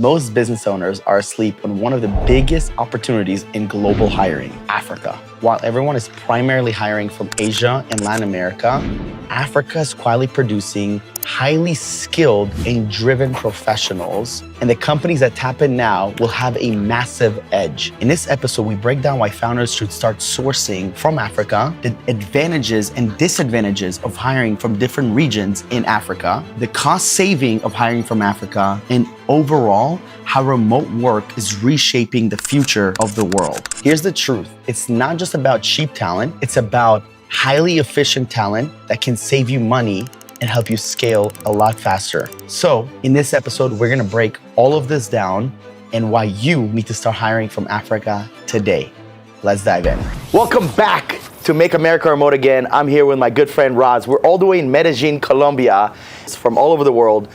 Most business owners are asleep on one of the biggest opportunities in global hiring, Africa. While everyone is primarily hiring from Asia and Latin America, Africa is quietly producing highly skilled and driven professionals, and the companies that tap in now will have a massive edge. In this episode, we break down why founders should start sourcing from Africa, the advantages and disadvantages of hiring from different regions in Africa, the cost saving of hiring from Africa, and overall, how remote work is reshaping the future of the world. Here's the truth. It's not just about cheap talent, it's about highly efficient talent that can save you money and help you scale a lot faster. So in this episode, we're gonna break all of this down and why you need to start hiring from Africa today. Let's dive in. Welcome back to Make America Remote Again. I'm here with my good friend Roz. We're all the way in Medellin, Colombia. It's from all over the world.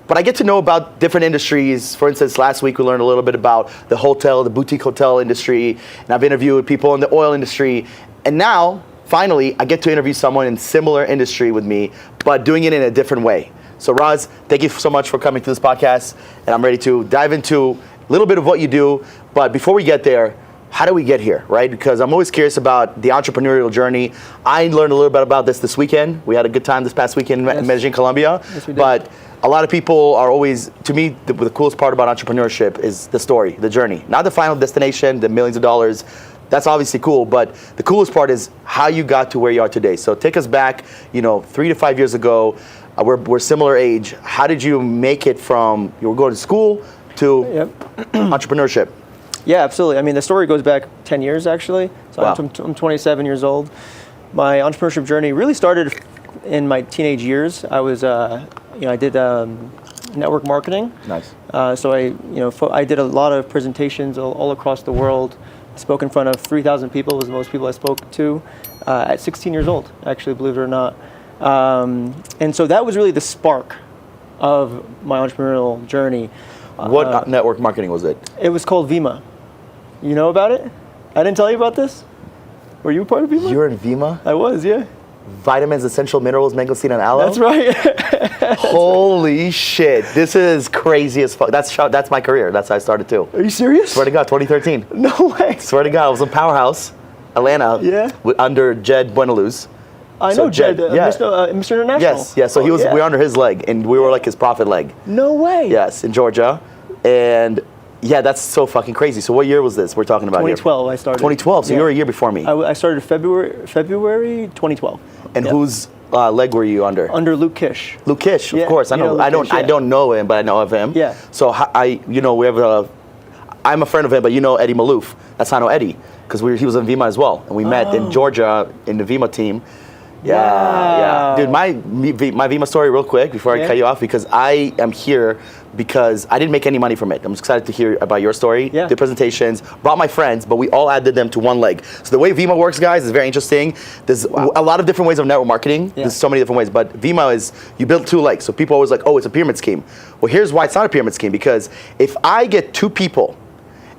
But I get to know about different industries. For instance, last week we learned a little bit about the boutique hotel industry, and I've interviewed people in the oil industry. And now, finally, I get to interview someone in similar industry with me, but doing it in a different way. So Roz, thank you so much for coming to this podcast, and I'm ready to dive into a little bit of what you do. But before we get there, how do we get here, right? Because I'm always curious about the entrepreneurial journey. I learned a little bit about this weekend. We had a good time this past weekend in Medellin, Colombia. Yes, we did. But a lot of people are always, to me, the coolest part about entrepreneurship is the story, the journey. Not the final destination, the millions of dollars. That's obviously cool, but the coolest part is how you got to where you are today. So take us back, 3 to 5 years ago. We're similar age. How did you make it from you were going to school to entrepreneurship? Yeah, absolutely. I mean, the story goes back 10 years, actually. So Wow. I'm 27 years old. My entrepreneurship journey really started in my teenage years. I was, I did network marketing. Nice. So I did a lot of presentations all across the world. I spoke in front of 3,000 people. Was the most people I spoke to at 16 years old, actually, believe it or not. And so that was really the spark of my entrepreneurial journey. What network marketing was it? It was called Vima. You know about it? I didn't tell you about this? Were you part of Vima? You're in Vima? I was, yeah. Vitamins, essential minerals, mangosteen, and aloe? That's right. Holy shit. This is crazy as fuck. That's my career. That's how I started too. Are you serious? Swear to God, 2013. No way. Swear to God, I was in Powerhouse, Atlanta, Yeah. Under Jed Buenaluz. I So know Jed, yeah. Mr. International. Yes. So we were under his leg, and we were like his profit leg. No way. Yes, in Georgia. And yeah, that's so fucking crazy. So what year was this we're talking about 2012 here? I started. 2012, so Yeah. you were a year before me. I started February 2012. And Yeah. whose leg were you under? Under Luke Kish. Luke Kish, of Yeah, course. I you know. know Luke I don't. Kish, I yeah. don't know him, but I know of him. Yeah. So we have I'm a friend of him, but you know Eddie Malouf. That's how I know Eddie because he was in Vima as well, and we met in Georgia in the Vima team. Yeah. Dude, my Vima story real quick before I cut you off, because I am here because I didn't make any money from it. I'm excited to hear about your story. Yeah. The presentations, brought my friends, but we all added them to one leg. So the way Vima works, guys, is very interesting. There's a lot of different ways of network marketing. Yeah. There's so many different ways, but Vima is, you build two legs. So people always like, oh, it's a pyramid scheme. Well, here's why it's not a pyramid scheme, because if I get two people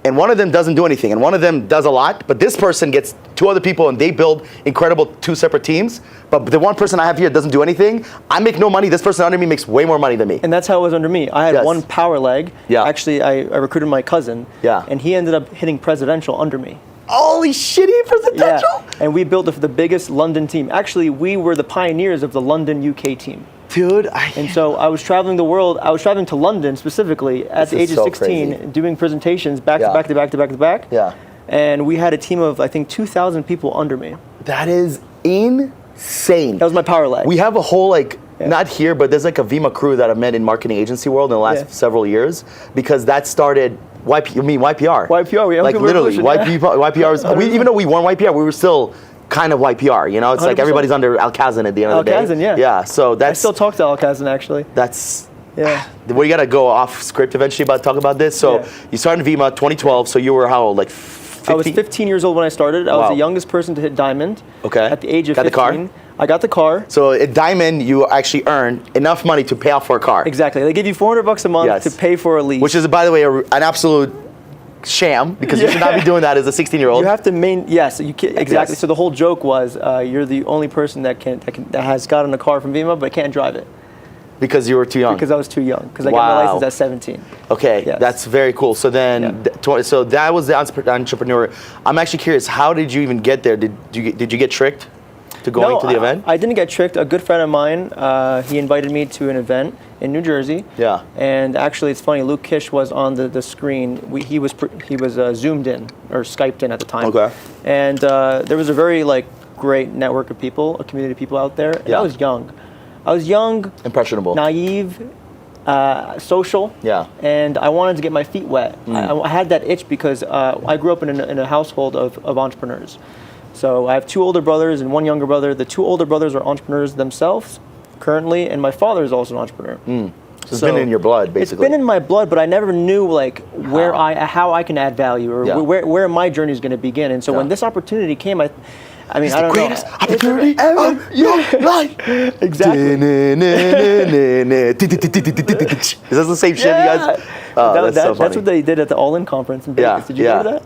and one of them doesn't do anything, and one of them does a lot, but this person gets two other people and they build incredible two separate teams, but the one person I have here doesn't do anything, I make no money, this person under me makes way more money than me. And that's how it was under me. I had one power leg. Yeah. Actually, I recruited my cousin. Yeah. And he ended up hitting presidential under me. Holy shitty presidential! Yeah. And we built the biggest London team. Actually, we were the pioneers of the London UK team. Dude, And so I was traveling the world. I was traveling to London specifically at the age of 16, crazy. doing presentations back Yeah. to back to back to back to back. Yeah. And we had a team of, I think, 2,000 people under me. That is insane. That was my power leg. We have a whole not here, but there's like a Vima crew that I've met in marketing agency world in the last several years, because that started YPR. YPR, we like literally YPR was, even though we weren't YPR, we were still kind of YPR, it's like 100%. everybody's under Alcazan at the end of the day. Alcazan, yeah. Yeah, so I still talk to Alcazan, actually. That's, Yeah. we gotta go off script eventually about talk about this. So Yeah. you started in Vima 2012, so you were how old, like 15? I was 15 years old when I started. I was the youngest person to hit Diamond. Okay. At the age of Got 15. the car? I got the car. So at Diamond, you actually earn enough money to pay off for a car. Exactly. They give you $400 a month to pay for a lease. Which is, by the way, an absolute sham, because you should not be doing that as a 16-year-old. You have to exactly. Yes. So the whole joke was you're the only person that has gotten a car from Vima but can't drive it. Because you were too young. Because I was too young. Because I got my license at 17. Okay, Yes. that's very cool. So then, so that was the entrepreneur. I'm actually curious. How did you even get there? Did you get tricked to going to the event? I didn't get tricked. A good friend of mine, he invited me to an event in New Jersey. Yeah. And actually, it's funny. Luke Kish was on the screen. He was zoomed in or Skyped in at the time. Okay. And there was a very great network of people, a community of people out there. And Yeah. I was young. Impressionable. Naive, social. Yeah. And I wanted to get my feet wet. I had that itch because I grew up in a household of entrepreneurs. So I have 2 older brothers and 1 younger brother. The 2 older brothers are entrepreneurs themselves currently, and my father is also an entrepreneur. So it's been in your blood, basically. It's been in my blood, but I never knew how I can add value or where my journey is going to begin. And so when this opportunity came, I mean, I don't know. Greatest opportunity of your life. Exactly. Is that the same shit, you guys? Oh, that's so funny. That's what they did at the All In conference in Vegas. Did you go to that?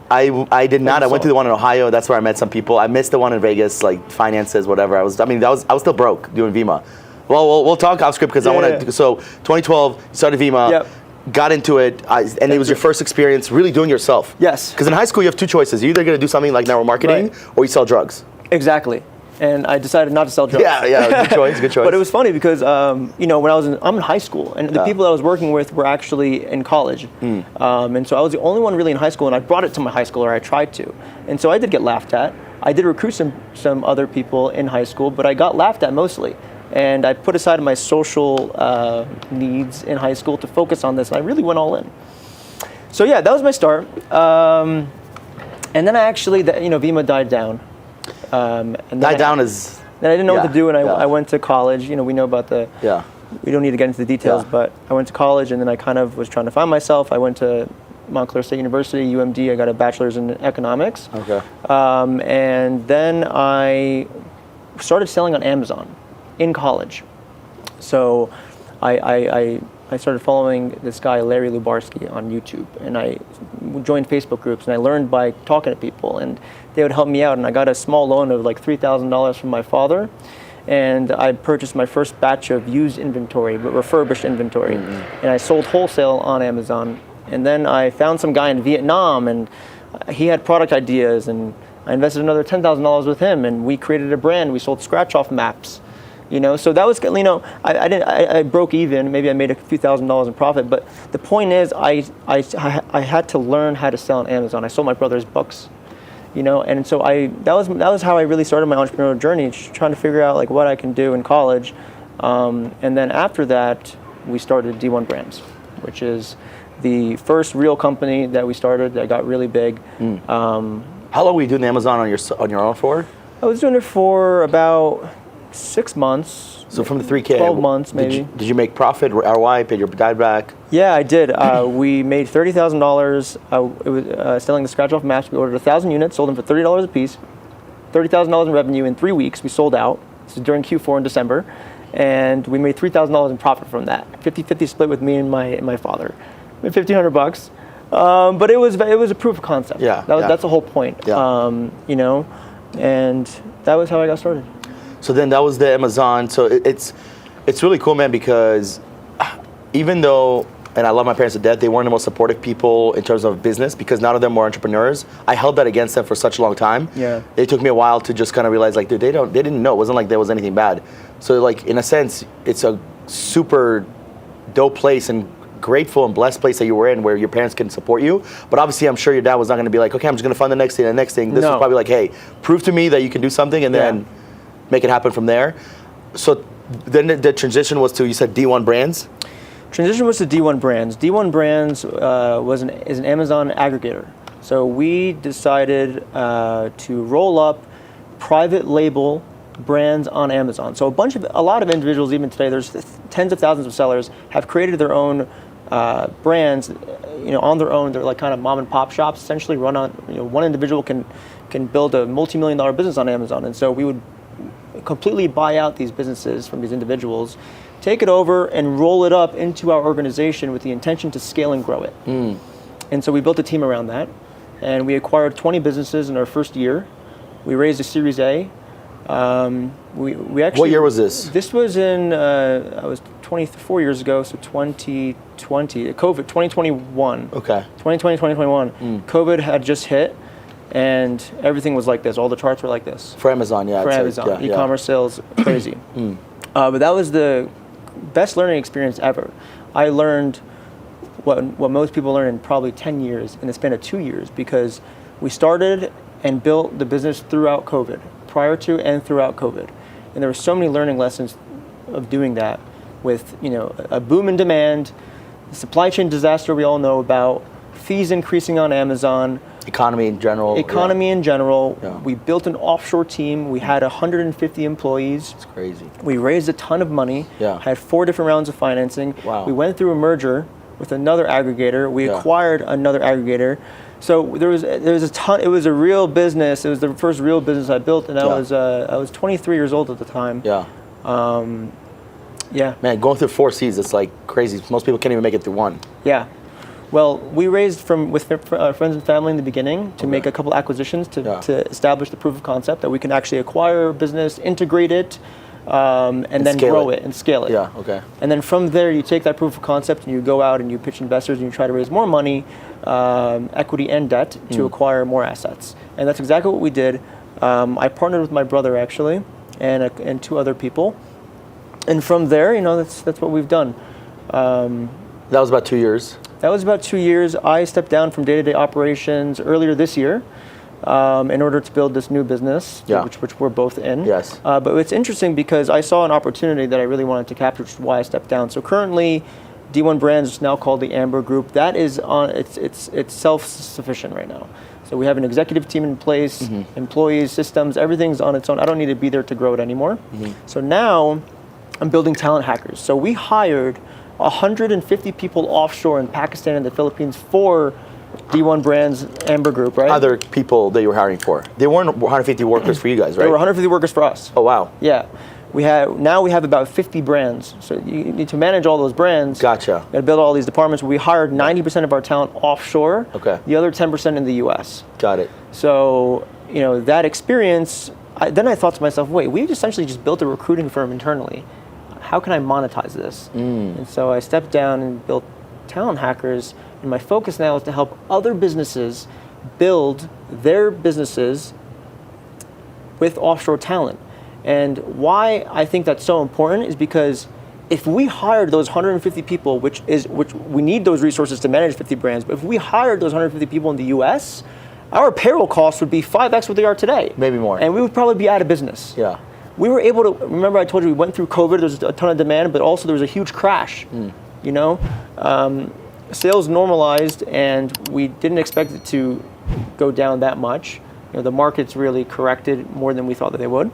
I did not. I went to the one in Ohio. That's where I met some people. I missed the one in Vegas, finances, whatever. I was still broke doing Vima. Well, we'll talk off script because I want to. So 2012, started Vima. Yep. Got into it, and it was your first experience really doing yourself. Yes. Because in high school, you have 2 choices. You're either going to do something like network marketing or you sell drugs. Exactly. And I decided not to sell drugs. Yeah, good choice, good choice. But it was funny because, when I'm in high school, and the people that I was working with were actually in college. And so I was the only one really in high school, and I brought it to my high school, or I tried to. And so I did get laughed at. I did recruit some other people in high school, but I got laughed at mostly. And I put aside my social needs in high school to focus on this, and I really went all in. So yeah, that was my start. And then I actually, Vima died down. And then Then I didn't know what to do, and I went to college. We know about we don't need to get into the details, but I went to college, and then I kind of was trying to find myself. I went to Montclair State University, UMD. I got a bachelor's in economics. Okay. And then I started selling on Amazon in college. So I started following this guy, Larry Lubarsky, on YouTube, and I joined Facebook groups, and I learned by talking to people, and they would help me out, and I got a small loan of $3,000 from my father, and I purchased my first batch of used inventory, but refurbished inventory, and I sold wholesale on Amazon. And then I found some guy in Vietnam, and he had product ideas, and I invested another $10,000 with him, and we created a brand. We sold scratch-off maps. So that was, I broke even. Maybe I made a few $1,000s in profit. But the point is, I had to learn how to sell on Amazon. I sold my brother's books, and so that was how I really started my entrepreneurial journey, just trying to figure out what I can do in college. And then after that, we started D1 Brands, which is the first real company that we started that got really big. How long were you doing Amazon on your own for? I was doing it for about 6 months. So from the 3K, 12 months maybe. Did you make profit, ROI, paid your dad back? Yeah, I did. We made $30,000. It was selling the scratch-off maps. We ordered 1,000 units, sold them for $30 a piece. $30,000 in revenue in 3 weeks. We sold out. This is during Q4 in December. And we made $3,000 in profit from that. 50-50 split with me and my father. Made $1,500. But it was a proof of concept. That's the whole point. And that was how I got started. So then that was the Amazon. So it's really cool, man, because even though, and I love my parents to death, they weren't the most supportive people in terms of business because none of them were entrepreneurs. I held that against them for such a long time. Yeah. It took me a while to just kind of realize, dude, they didn't know. It wasn't like there was anything bad. So in a sense, it's a super dope place and grateful and blessed place that you were in where your parents can support you. But obviously, I'm sure your dad was not going to be like, okay, I'm just going to fund the next thing. This was probably like, hey, prove to me that you can do something and then make it happen from there. So then the transition was to, you said D1 Brands? Transition was to D1 Brands. D1 Brands is an Amazon aggregator. So we decided to roll up private label brands on Amazon. So a lot of individuals, even today, there's tens of thousands of sellers, have created their own brands, on their own. They're like kind of mom and pop shops, essentially run on, one individual can build a multi-million-dollar business on Amazon. And so we would completely buy out these businesses from these individuals, take it over and roll it up into our organization with the intention to scale and grow it. And so we built a team around that, and we acquired 20 businesses in our first year. We raised a Series A. We actually. What year was this? This was in I was 24 years ago, so 2020, COVID, 2021. Okay. 2020, 2021. COVID had just hit, and everything was like this. All the charts were like this. For Amazon, yeah. For Amazon, e-commerce sales, crazy. But that was the best learning experience ever. I learned what most people learn in probably 10 years in the span of 2 years, because we started and built the business throughout COVID, prior to and throughout COVID. And there were so many learning lessons of doing that, with a boom in demand, the supply chain disaster we all know about, fees increasing on Amazon, economy in general. Yeah. We built an offshore team. We had 150 employees. It's crazy. We raised a ton of money. Yeah. Had 4 different rounds of financing. Wow. We went through a merger with another aggregator. We acquired another aggregator. So there was a ton. It was a real business. It was the first real business I built, and I was 23 years old at the time. Yeah. Yeah. Man, going through 4 C's, it's like crazy. Most people can't even make it through 1. Yeah. Well, we raised with friends and family in the beginning to make a couple acquisitions to establish the proof of concept that we can actually acquire a business, integrate it, and then grow it and scale it. Yeah, okay. And then from there, you take that proof of concept and you go out and you pitch investors and you try to raise more money, equity and debt, to acquire more assets. And that's exactly what we did. I partnered with my brother, actually, and 2 other people. And from there, that's what we've done. That was about 2 years. That was about 2 years. I stepped down from day-to-day operations earlier this year in order to build this new business, which we're both in. Yes. But it's interesting because I saw an opportunity that I really wanted to capture, which is why I stepped down. So currently, D1 Brands is now called the Amber Group. That is it's self-sufficient right now. So we have an executive team in place, employees, systems, everything's on its own. I don't need to be there to grow it anymore. So now I'm building talent hackers. So we hired 150 people offshore in Pakistan and the Philippines for D1 Brands Amber Group, right? Other people that you were hiring for. They weren't 150 workers for you guys, right? There were 150 workers for us. Oh, wow. Yeah. Now we have about 50 brands. So you need to manage all those brands. Gotcha. You gotta build all these departments. We hired 90% of our talent offshore. Okay. The other 10% in the US. Got it. So, that experience, then I thought to myself, wait, we essentially just built a recruiting firm internally. How can I monetize this? And so I stepped down and built Talent Hackers, and my focus now is to help other businesses build their businesses with offshore talent. And why I think that's so important is because if we hired those 150 people, which we need those resources to manage 50 brands, but if we hired those 150 people in the US, our payroll costs would be 5x what they are today. Maybe more. And we would probably be out of business. Yeah. We were able to, remember I told you we went through COVID, there was a ton of demand, but also there was a huge crash, Sales normalized and we didn't expect it to go down that much. The markets really corrected more than we thought that they would.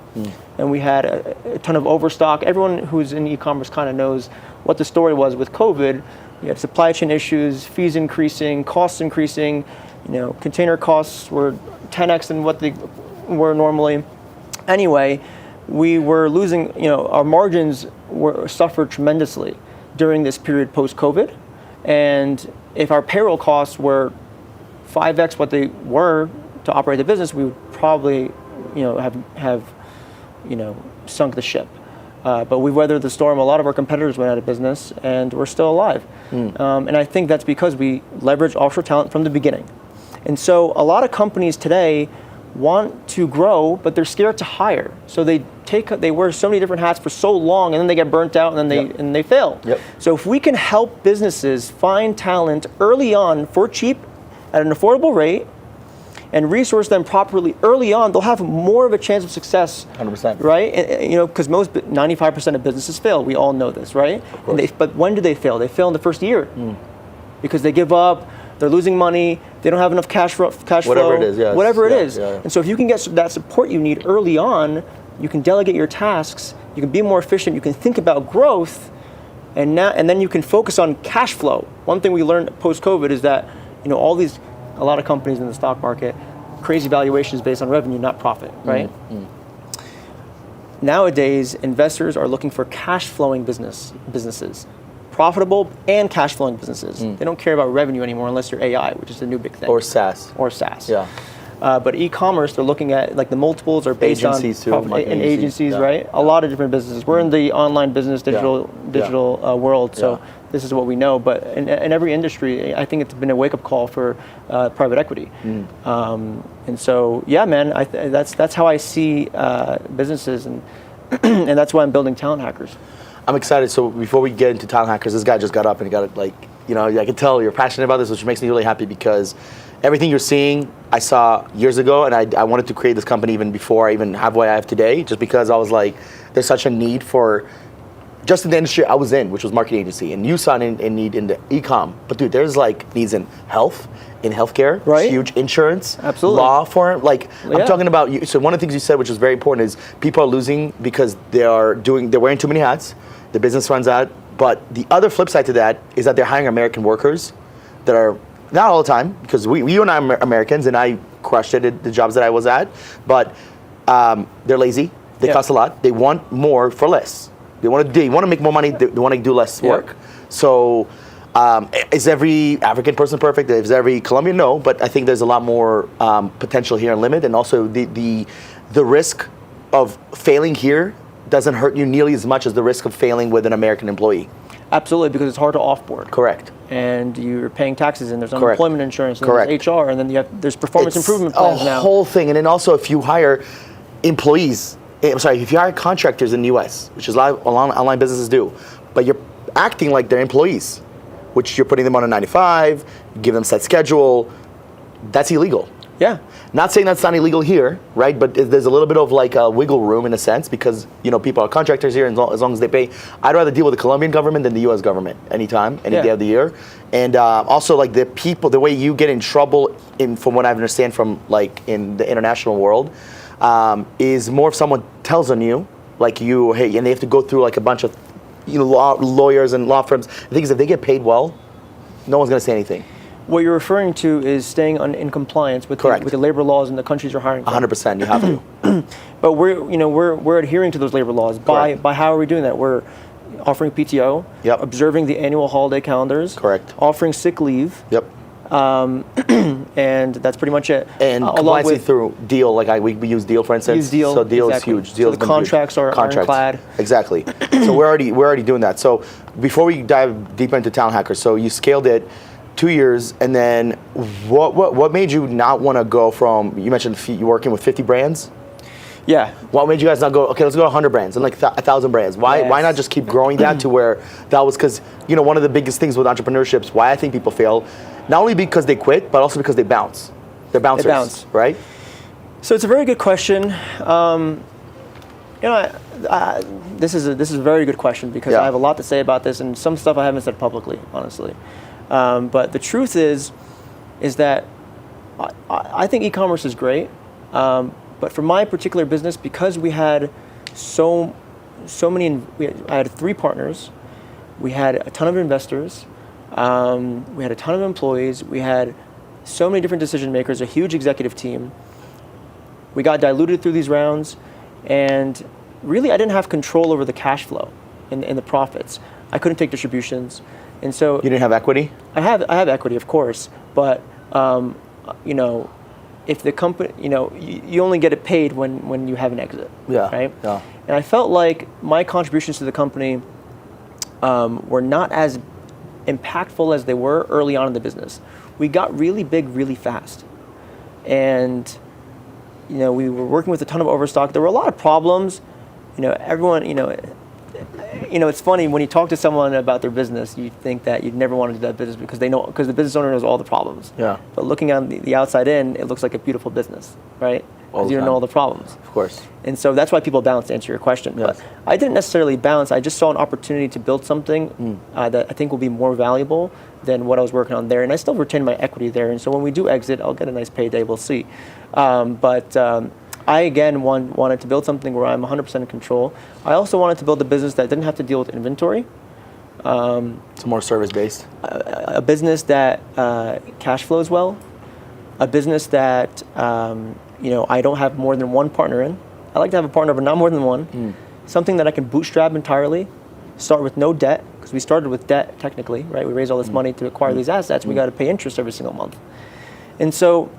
And we had a ton of overstock. Everyone who's in e-commerce kind of knows what the story was with COVID. You had supply chain issues, fees increasing, costs increasing, container costs were 10x than what they were normally. Anyway, we were losing, our margins suffered tremendously during this period post-COVID. And if our payroll costs were 5x what they were to operate the business, we would probably, have sunk the ship. But we weathered the storm. A lot of our competitors went out of business, and we're still alive. And I think that's because we leveraged offshore talent from the beginning. And so a lot of companies today want to grow, but they're scared to hire. So they wear so many different hats for so long, and then they get burnt out, and then they fail. So if we can help businesses find talent early on for cheap at an affordable rate, and resource them properly early on, they'll have more of a chance of success. 100%. Right? Because 95% of businesses fail. We all know this, right? But when do they fail? They fail in the first year because they give up. They're losing money. They don't have enough cash flow. Whatever it is, yes. Whatever it is. Yeah. And so if you can get that support you need early on, you can delegate your tasks. You can be more efficient. You can think about growth, and then you can focus on cash flow. One thing we learned post-COVID is that a lot of companies in the stock market, crazy valuations based on revenue, not profit, right? Nowadays, investors are looking for cash flowing businesses. Profitable and cash flowing businesses. They don't care about revenue anymore unless you're AI, which is the new big thing. Or SaaS. Yeah. But e-commerce, they're looking at like the multiples are based Agencies too, on marketing and agencies, yeah. right? A lot of different businesses. We're in the online business, digital world, so this is what we know. But in every industry, I think it's been a wake-up call for private equity. And so, yeah, man, that's how I see businesses, and and that's why I'm building Talent Hackers. I'm excited. So before we get into Talent Hackers, this guy just got up and he got it like, I can tell you're passionate about this, which makes me really happy because everything you're seeing, I saw years ago, and I wanted to create this company even before I even have what I have today, just because I was like, there's such a need for, just in the industry I was in, which was marketing agency, and you saw a need in the e-com. But dude, there's like needs in health, in healthcare, right? Huge insurance, absolutely, law firm. Like I'm talking about. So one of the things you said, which is very important, is people are losing because they're wearing too many hats. The business runs out. But the other flip side to that is that they're hiring American workers that are not all the time, because you and I are Americans, and I crushed it at the jobs that I was at. But they're lazy. They cost a lot. They want more for less. They want to make more money. They want to do less work. So, is every African person perfect? Is every Colombian? No, but I think there's a lot more potential here and limit, and also the risk of failing here doesn't hurt you nearly as much as the risk of failing with an American employee. Absolutely, because it's hard to offboard. Correct. And you're paying taxes, and there's unemployment insurance, and there's HR, and then there's performance improvement plans now. A whole thing, and then also if you hire employees. If you hire contractors in the U.S., which is a lot of online businesses do, but you're acting like they're employees, which you're putting them on a 9-to-5, you give them set schedule, that's illegal. Yeah. Not saying that's not illegal here, right? But there's a little bit of like a wiggle room in a sense, because people are contractors here, and as long as they pay. I'd rather deal with the Colombian government than the U.S. government anytime, any day of the year. And also like the way you get in trouble, from what I understand from like in the international world, is more if someone tells on you, like hey, and they have to go through like a bunch of lawyers and law firms. The thing is, if they get paid well, no one's going to say anything. What you're referring to is staying in compliance with the labor laws in the countries you're hiring from. 100%, you have to. But we're adhering to those labor laws by how are we doing that? We're offering PTO, observing the annual holiday calendars, offering sick leave. And that's pretty much it. And compliance through Deal, like we use Deal for instance. Use Deal, so Deal is huge. Deal so the contracts are ironclad. Exactly. So we're already doing that. So before we dive deeper into Talent Hackers, so you scaled it 2 years, and then what made you not want to go from? You mentioned you're working with 50 brands. Yeah. What made you guys not go? Okay, let's go to 100 brands and like 1,000 brands. Why not just keep growing that to where that was? Because one of the biggest things with entrepreneurship is why I think people fail, not only because they quit, but also because they bounce. They're bouncers, they bounce. Right? So it's a very good question. This is a very good question because I have a lot to say about this, and some stuff I haven't said publicly, honestly. But the truth is that I think e-commerce is great. But for my particular business, because we had so many, I had 3 partners, we had a ton of investors, we had a ton of employees, we had so many different decision makers, a huge executive team. We got diluted through these rounds, and really I didn't have control over the cash flow and the profits. I couldn't take distributions, and so you didn't have equity? I have equity, of course, but if the company, you only get it paid when you have an exit, right? Yeah. And I felt like my contributions to the company were not as impactful as they were early on in the business. We got really big really fast, and we were working with a ton of overstock. There were a lot of problems. Everyone, it's funny when you talk to someone about their business, you think that you'd never want to do that business because the business owner knows all the problems. Yeah. But looking on the outside in, it looks like a beautiful business, right? Because you don't know all the problems. Of course. And so that's why people bounce, to answer your question. Yes. But I didn't necessarily bounce. I just saw an opportunity to build something that I think will be more valuable than what I was working on there. And I still retain my equity there. And so when we do exit, I'll get a nice payday. We'll see. I, again, wanted to build something where I'm 100% in control. I also wanted to build a business that didn't have to deal with inventory. It's more service-based. A business that cash flows well. A business that, I don't have more than one partner in. I like to have a partner, but not more than one. Something that I can bootstrap entirely, start with no debt, because we started with debt, technically, right? We raised all this money to acquire these assets. We got to pay interest every single month. And so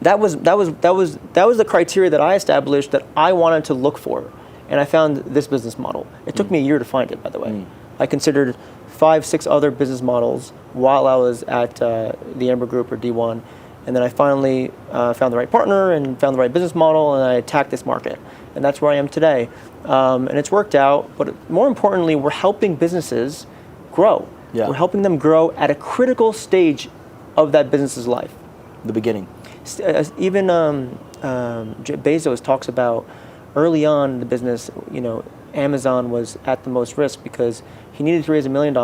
the criteria that I established that I wanted to look for, and I found this business model. It took me a year to find it, by the way. I considered 5, 6 other business models while I was at the Amber Group or D1, and then I finally found the right partner and found the right business model, and I attacked this market, and that's where I am today. And it's worked out, but more importantly, we're helping businesses grow. Yeah. We're helping them grow at a critical stage of that business's life. The beginning. Even Bezos talks about early on in the business, Amazon was at the most risk because he needed to raise $1 million,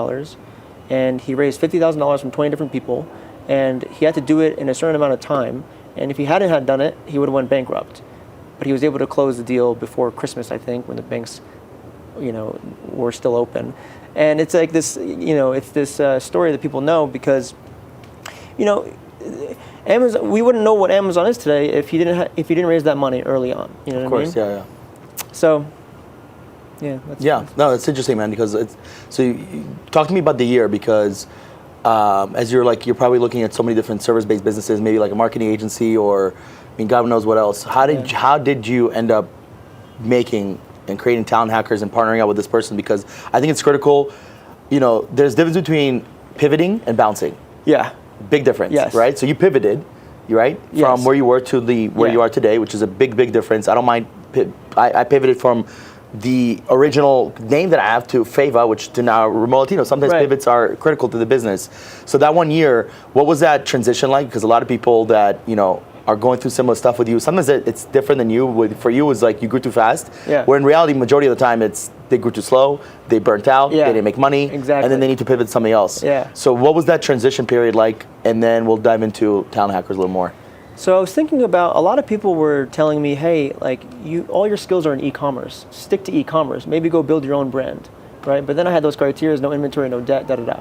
and he raised $50,000 from 20 different people, and he had to do it in a certain amount of time. And if he hadn't had done it, he would have went bankrupt. But he was able to close the deal before Christmas, I think, when the banks, were still open. And it's like this, it's this story that people know because, Amazon. We wouldn't know what Amazon is today if he didn't raise that money early on. You know what I mean? Of course, yeah. So, no, it's interesting, man. Because you talk to me about the year because as you're probably looking at so many different service-based businesses, maybe like a marketing agency or God knows what else. How did you end up making and creating Talent Hackers and partnering up with this person? Because I think it's critical. There's a difference between pivoting and bouncing. Yeah. Big difference, yes. Right? So you pivoted, right, yes. from where you were to where you are today, which is a big, big difference. I don't mind. I pivoted from the original name that I have to Fava, which to now Remote Latino. Sometimes pivots are critical to the business. So that 1 year, what was that transition like? Because a lot of people that are going through similar stuff with you. Sometimes it's different than you. For you, it's like you grew too fast. Yeah. Where in reality, majority of the time, it's they grew too slow, they burnt out, they didn't make money, exactly. and then they need to pivot to something else. Yeah. So what was that transition period like? And then we'll dive into Talent Hackers a little more. So I was thinking about, a lot of people were telling me, hey, all your skills are in e-commerce. Stick to e-commerce. Maybe go build your own brand, right? But then I had those criteria, no inventory, no debt, da-da-da.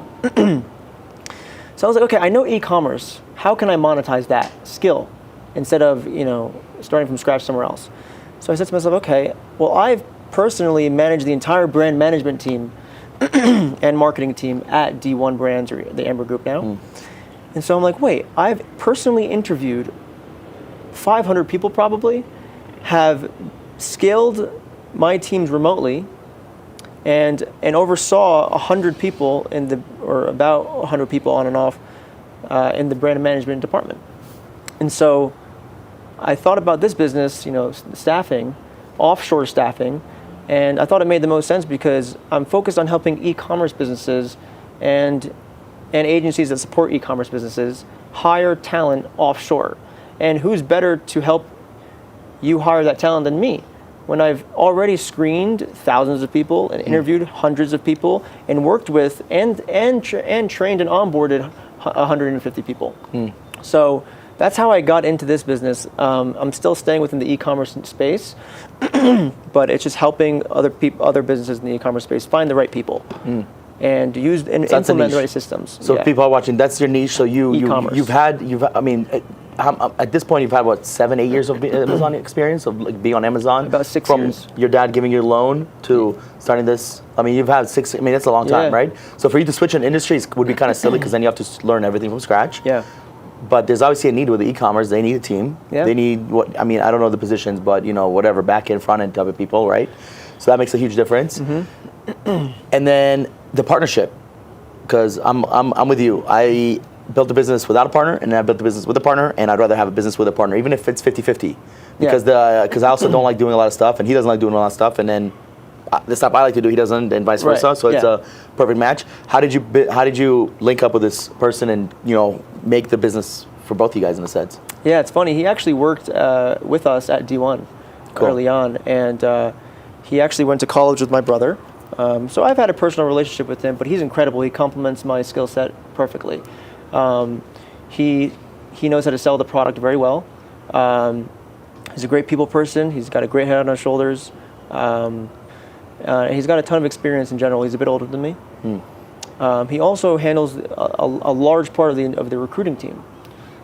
So I was like, okay, I know e-commerce. How can I monetize that skill instead of, starting from scratch somewhere else? So I said to myself, okay, well, I've personally managed the entire brand management team and marketing team at D1 Brands, or the Amber Group now. And so I'm like, wait, I've personally interviewed 500 people probably, have scaled my teams remotely, and oversaw 100 people or about 100 people on and off in the brand management department. And so I thought about this business, staffing, offshore staffing, and I thought it made the most sense because I'm focused on helping e-commerce businesses and agencies that support e-commerce businesses hire talent offshore. And who's better to help you hire that talent than me? When I've already screened thousands of people and interviewed hundreds of people and worked with and trained and onboarded 150 people. So that's how I got into this business. I'm still staying within the e-commerce space, but it's just helping other businesses in the e-commerce space find the right people and implement the right systems. So if people are watching, that's your niche. So at this point you've had what, 7-8 years of Amazon experience of being on Amazon. About 6 years. From your dad giving you a loan to starting this. You've had 6. That's a long time, right? So for you to switch in industries would be kind of silly because then you have to learn everything from scratch. Yeah. But there's obviously a need with the e-commerce. They need a team. Yeah. They need I don't know the positions, but whatever, back end, front end type of people, right? So that makes a huge difference. And then the partnership, because I'm with you. I built a business without a partner, and then I built a business with a partner, and I'd rather have a business with a partner, even if it's 50-50. Because I also don't like doing a lot of stuff, and he doesn't like doing a lot of stuff, and then the stuff I like to do, he doesn't, and vice versa. So it's a perfect match. How did you link up with this person and make the business for both of you guys in a sense? Yeah, it's funny. He actually worked with us at D1 early on, and he actually went to college with my brother. So I've had a personal relationship with him, but he's incredible. He complements my skill set perfectly. He knows how to sell the product very well. He's a great people person. He's got a great head on his shoulders. He's got a ton of experience in general. He's a bit older than me. He also handles a large part of the recruiting team.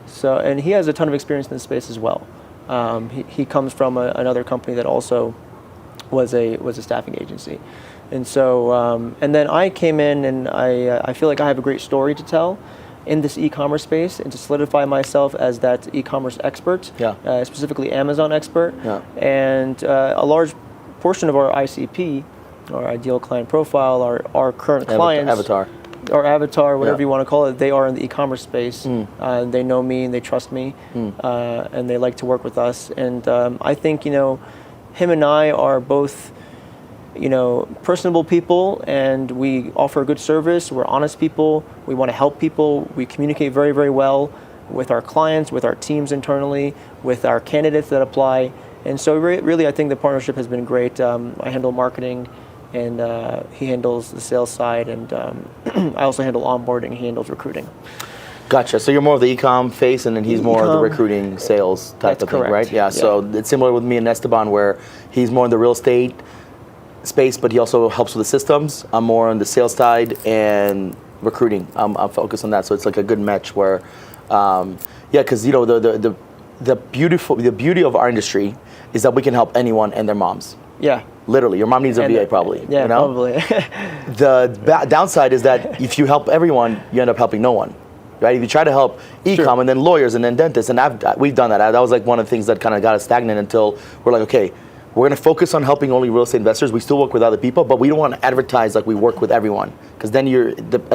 So, and he has a ton of experience in this space as well. He comes from another company that also was a staffing agency. And so, and then I came in, and I feel like I have a great story to tell. in this e-commerce space and to solidify myself as that e-commerce expert, specifically Amazon expert. And a large portion of our ICP, our ideal client profile, our current clients, avatar, whatever you want to call it, they are in the e-commerce space. They know me and they trust me, and they like to work with us. And I think, him and I are both, personable people, and we offer a good service. We're honest people. We want to help people. We communicate very, very well with our clients, with our teams internally, with our candidates that apply. And so really, I think the partnership has been great. I handle marketing, and he handles the sales side, and I also handle onboarding. He handles recruiting. Gotcha. So you're more of the e-com face, and then he's more of the recruiting sales type of thing, right? Yeah. So it's similar with me and Esteban, where he's more in the real estate space, but he also helps with the systems. I'm more on the sales side and recruiting. I'm focused on that. So it's like a good match where, because the beauty of our industry is that we can help anyone and their moms. Yeah. Literally, your mom needs a VA probably. Yeah, probably. The downside is that if you help everyone, you end up helping no one. Right? If you try to help e-com and then lawyers and then dentists, and we've done that. That was like one of the things that kind of got us stagnant until we're like, okay, we're going to focus on helping only real estate investors. We still work with other people, but we don't want to advertise like we work with everyone, because then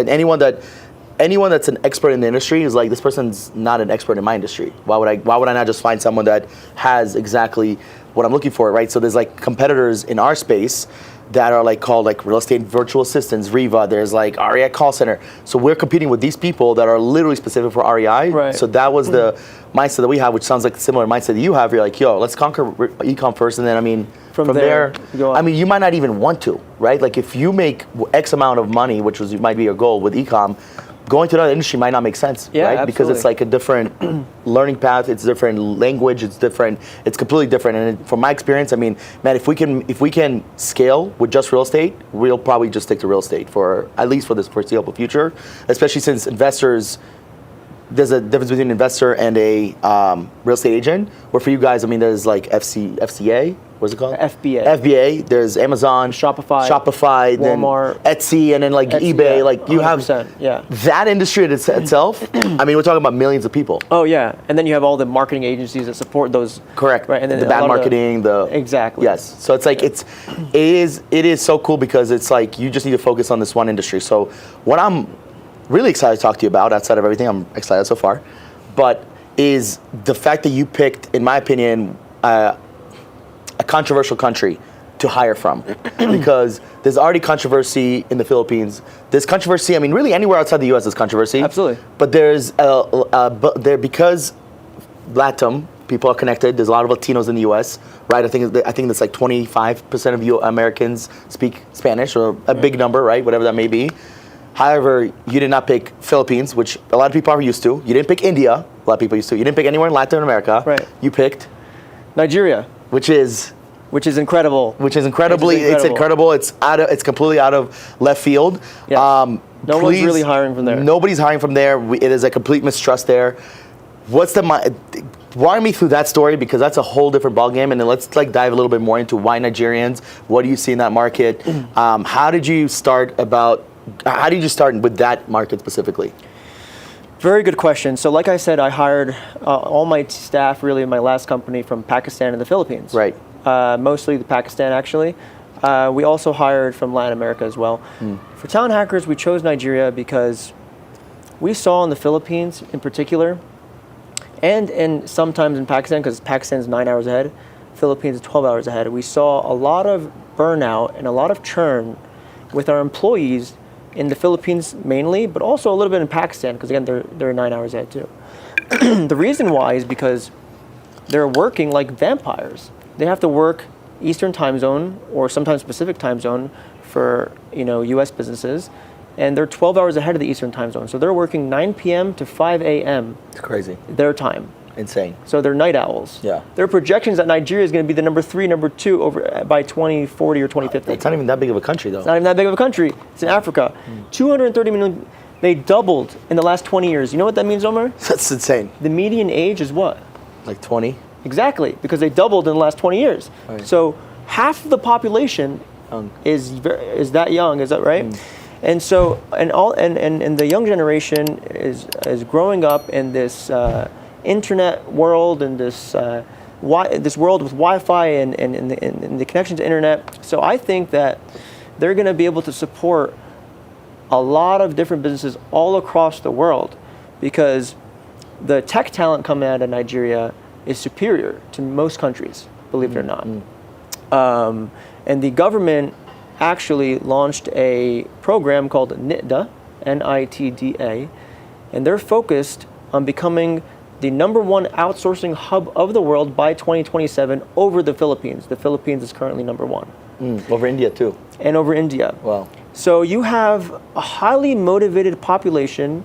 anyone that's an expert in the industry is like, this person's not an expert in my industry. Why would I not just find someone that has exactly what I'm looking for, right? So there's like competitors in our space that are like called like real estate virtual assistants, Riva. There's like REI call center. So we're competing with these people that are literally specific for REI. Right. So that was the mindset that we have, which sounds like a similar mindset that you have. You're like, let's conquer e-com first, and then from there, you might not even want to, right? Like if you make X amount of money, which might be your goal with e-com, going to another industry might not make sense, right? Absolutely. Because it's like a different learning path, it's different language, it's completely different. And from my experience, man, if we can scale with just real estate, we'll probably just stick to real estate for at least for this foreseeable future, especially since investors, there's a difference between an investor and a real estate agent, where for you guys, there's like FCA, what's it called? FBA. There's Amazon, Shopify, Walmart, then Etsy, and then like Etsy, eBay. Like you have that industry itself. We're talking about millions of people. Oh yeah, and then you have all the marketing agencies that support those. Correct. Right, and then the bad marketing. Exactly. Yes. So it's like it is so cool, because it's like you just need to focus on this one industry. So what I'm really excited to talk to you about, outside of everything I'm excited so far, but is the fact that you picked, in my opinion, a controversial country to hire from, because there's already controversy in the Philippines. There's controversy, really anywhere outside the U.S. there's controversy. Absolutely. But there's because LATAM people are connected. There's a lot of Latinos in the U.S. Right? I think that's like 25% of you Americans speak Spanish, or a big number, right? Whatever that may be. However, you did not pick Philippines, which a lot of people are used to. You didn't pick India, a lot of people are used to. You didn't pick anywhere in Latin America. Right. You picked Nigeria, which is incredible. It's incredible. It's completely out of left field. Yes. No one's really hiring from there. Nobody's hiring from there. It is a complete mistrust there. Walk me through that story, because that's a whole different ballgame, and then let's like dive a little bit more into why Nigerians. What do you see in that market? How did you start with that market specifically? Very good question. So like I said, I hired all my staff really in my last company from Pakistan and the Philippines. Right. Mostly the Pakistan, actually. We also hired from Latin America as well. For Talent Hackers, we chose Nigeria because we saw in the Philippines in particular, and sometimes in Pakistan, because Pakistan's 9 hours ahead, Philippines is 12 hours ahead. We saw a lot of burnout and a lot of churn with our employees in the Philippines mainly, but also a little bit in Pakistan, because again, they're 9 hours ahead too. The reason why is because they're working like vampires. They have to work Eastern time zone, or sometimes Pacific time zone for U.S. businesses, and they're 12 hours ahead of the Eastern time zone. So they're working 9 p.m. to 5 a.m. It's crazy. Their time. Insane. So they're night owls. Yeah. There are projections that Nigeria is going to be the number 3, number 2 by 2040 or 2050. It's not even that big of a country, though. It's not even that big of a country. It's in Africa. 230 million. They doubled in the last 20 years. You know what that means, Omer? That's insane. The median age is what? Like 20? Exactly, because they doubled in the last 20 years. Right. So half of the population is that young, is that right? And so, and the young generation is growing up in this internet world and this world with Wi-Fi and the connection to internet. So I think that they're going to be able to support a lot of different businesses all across the world, because the tech talent coming out of Nigeria is superior to most countries, believe it or not. And the government actually launched a program called NITDA, N-I-T-D-A, and they're focused on becoming the #1 outsourcing hub of the world by 2027 over the Philippines. The Philippines is currently #1. Over India too. And over India. Wow. So you have a highly motivated population,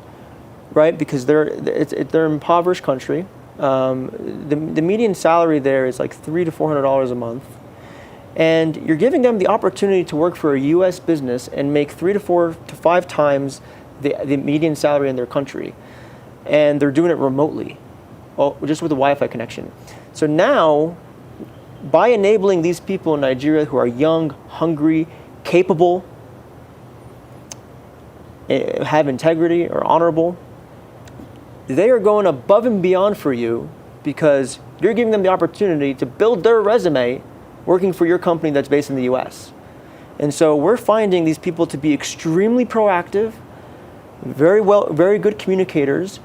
right? Because they're an impoverished country. The median salary there is like $300 to $400 a month. And you're giving them the opportunity to work for a U.S. business and make 3 to 4 to 5 times the median salary in their country. And they're doing it remotely, just with a Wi-Fi connection. So now, by enabling these people in Nigeria who are young, hungry, capable, have integrity, or honorable, they are going above and beyond for you, because you're giving them the opportunity to build their resume working for your company that's based in the US. And so we're finding these people to be extremely proactive, very good communicators,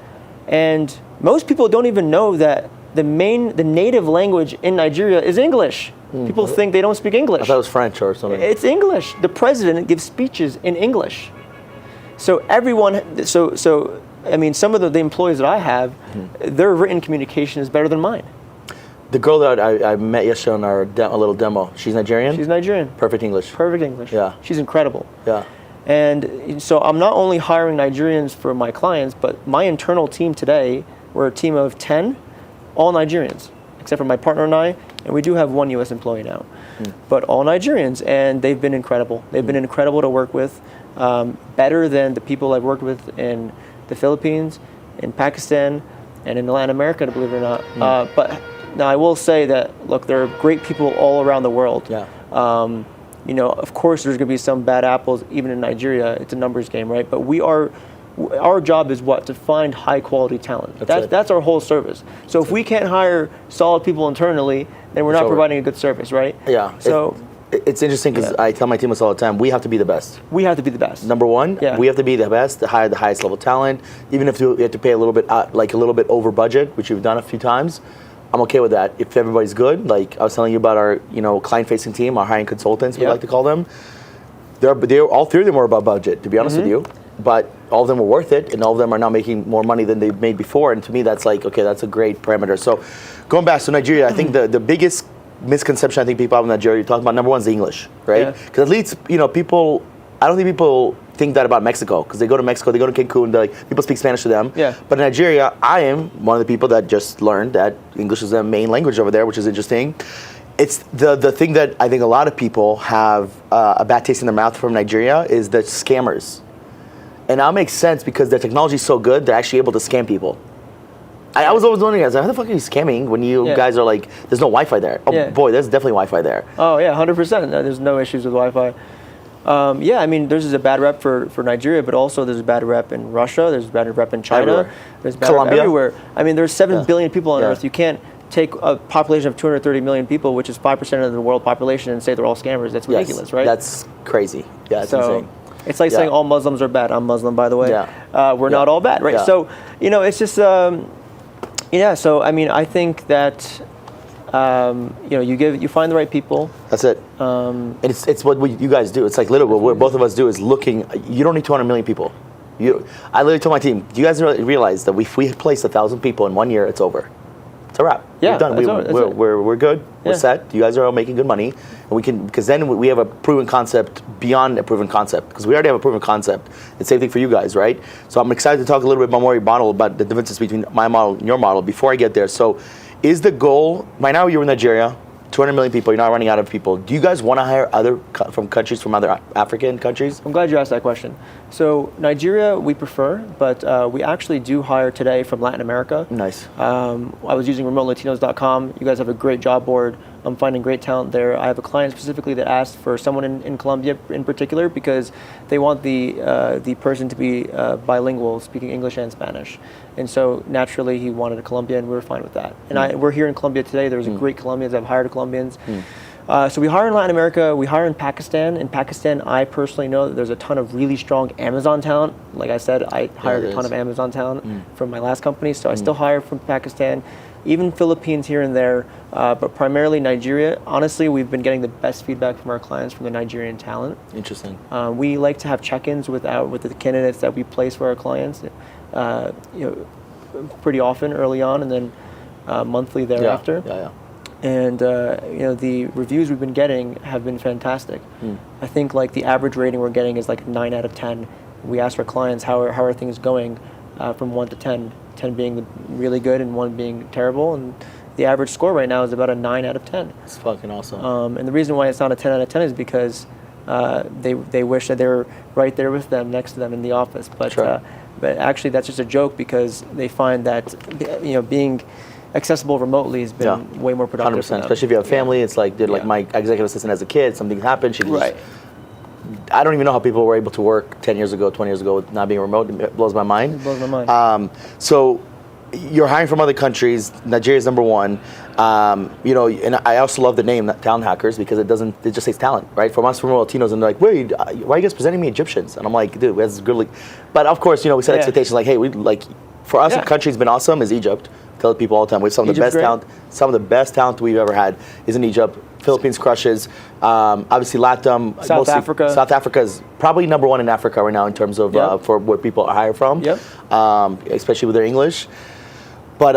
and most people don't even know that the native language in Nigeria is English. People think they don't speak English. I thought it was French or something. It's English. The president gives speeches in English. So I mean, some of the employees that I have, their written communication is better than mine. The girl that I met yesterday on our a little demo, she's Nigerian? She's Nigerian. Perfect English. Perfect English. Yeah. She's incredible. Yeah. And so I'm not only hiring Nigerians for my clients, but my internal team today, we're a team of 10, all Nigerians, except for my partner and I, and we do have one US employee now. But all Nigerians, and they've been incredible. They've been incredible to work with, better than the people I've worked with in the Philippines, in Pakistan, and in Latin America, believe it or not. But now I will say that, look, there are great people all around the world. Yeah. You know, of course, there's going to be some bad apples, even in Nigeria. It's a numbers game, right? But our job is what? To find high quality talent. That's our whole service. So if we can't hire solid people internally, then we're not providing a good service, right? Yeah. So it's interesting because I tell my team this all the time. We have to be the best. we have to be the best. #1, we have to be the best, to hire the highest level talent. Even if you have to pay a little bit over budget, which we've done a few times, I'm okay with that. If everybody's good, like I was telling you about our client-facing team, our hiring consultants, we like to call them. They're all 3 of them were above budget, to be honest with you. But all of them were worth it, and all of them are now making more money than they made before. And to me, that's like, okay, that's a great parameter. So going back to Nigeria, I think the biggest misconception I think people have in Nigeria, you're talking about #1 is English, right? Because at least, people, I don't think people think that about Mexico, because they go to Mexico, they go to Cancun, people speak Spanish to them. Yeah. But in Nigeria, I am one of the people that just learned that English is the main language over there, which is interesting. It's the thing that I think a lot of people have a bad taste in their mouth from Nigeria is the scammers. And that makes sense because their technology is so good, they're actually able to scam people. I was always wondering, how the fuck are you scamming when you guys are like, there's no Wi-Fi there? Oh boy, there's definitely Wi-Fi there. Oh yeah, 100%. There's no issues with Wi-Fi. I mean, there's a bad rep for Nigeria, but also there's a bad rep in Russia. There's a bad rep in China. Everywhere. There's bad rep everywhere. I mean, there's 7 billion people on Earth. You can't take a population of 230 million people, which is 5% of the world population, and say they're all scammers. That's ridiculous, right? That's crazy. Yeah, it's insane. It's like saying all Muslims are bad. I'm Muslim, by the way. We're not all bad, right? Yeah. So, it's just, so, I mean, I think that, you find the right people. That's it. And it's what you guys do. It's like literally what both of us do is looking. You don't need 200 million people. I literally told my team, do you guys realize that if we place 1,000 people in 1 year, it's over. It's a wrap. Yeah, we're done. We're good. We're set. You guys are all making good money, and we can, because then we have a proven concept beyond a proven concept, because we already have a proven concept. The same thing for you guys, right? So I'm excited to talk a little bit more about the differences between my model and your model. Before I get there, so is the goal by now? You're in Nigeria, 200 million people. You're not running out of people. Do you guys want to hire countries from other African countries? I'm glad you asked that question. So Nigeria, we prefer, but we actually do hire today from Latin America. Nice. I was using remotelatinos.com. You guys have a great job board. I'm finding great talent there. I have a client specifically that asked for someone in Colombia in particular because they want the person to be bilingual, speaking English and Spanish. And so naturally he wanted a Colombian, and we were fine with that. And we're here in Colombia today. There's great Colombians. I've hired Colombians. So we hire in Latin America, we hire in Pakistan. In Pakistan, I personally know that there's a ton of really strong Amazon talent. Like I said, I hired a ton of Amazon talent from my last company, so I still hire from Pakistan, even Philippines here and there, but primarily Nigeria. Honestly, we've been getting the best feedback from our clients from the Nigerian talent. Interesting. We like to have check-ins with the candidates that we place for our clients, pretty often early on, and then monthly thereafter. Yeah. And the reviews we've been getting have been fantastic. I think like the average rating we're getting is like 9 out of 10. We ask our clients how are things going from 1 to 10, 10 being really good and 1 being terrible, and the average score right now is about a 9 out of 10. It's fucking awesome. And the reason why it's not a 10 out of 10 is because they wish that they were right there with them, next to them in the office. But but actually that's just a joke, because they find that being accessible remotely has been way more productive 100%. for them. Especially if you have family, it's like, dude, like my executive assistant has a kid, something happened, she just, I don't even know how people were able to work 10 years ago, 20 years ago with not being remote. It blows my mind. It blows my mind. So you're hiring from other countries. Nigeria's number one. And I also love the name Talent Hackers, because it just says talent, right? From us, from Latinos, and they're like, wait, why are you guys presenting me Egyptians? And I'm like, dude, that's good. But of course, we set expectations like, hey, for us, a country's been awesome is Egypt. Tell people all the time, we have some of the best talent. Some of the best talent we've ever had is in Egypt. Philippines crushes. Obviously, LATAM. South Africa. South Africa is probably number one in Africa right now in terms of for what people are hired from. Especially with their English. But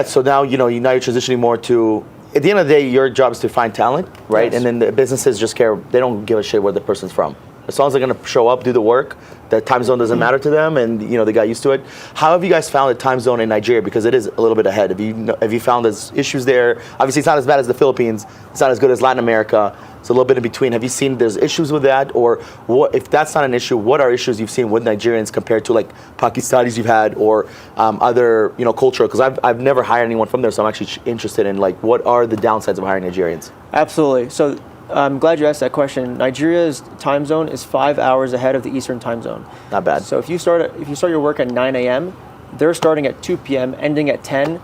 so now now you're transitioning more to. At the end of the day, your job is to find talent, right? Yes. And then the businesses just care. They don't give a shit where the person's from. As long as they're going to show up, do the work, the time zone doesn't matter to them, and they got used to it. How have you guys found the time zone in Nigeria? Because it is a little bit ahead. Have you found there's issues there? Obviously, it's not as bad as the Philippines. It's not as good as Latin America. It's a little bit in between. Have you seen there's issues with that, or what? If that's not an issue, what are issues you've seen with Nigerians compared to like Pakistanis you've had, or other cultural? Because I've never hired anyone from there, so I'm actually interested in like what are the downsides of hiring Nigerians? Absolutely. So I'm glad you asked that question. Nigeria's time zone is 5 hours ahead of the Eastern time zone. Not bad. So if you start your work at 9 a.m., they're starting at 2 p.m., ending at 10.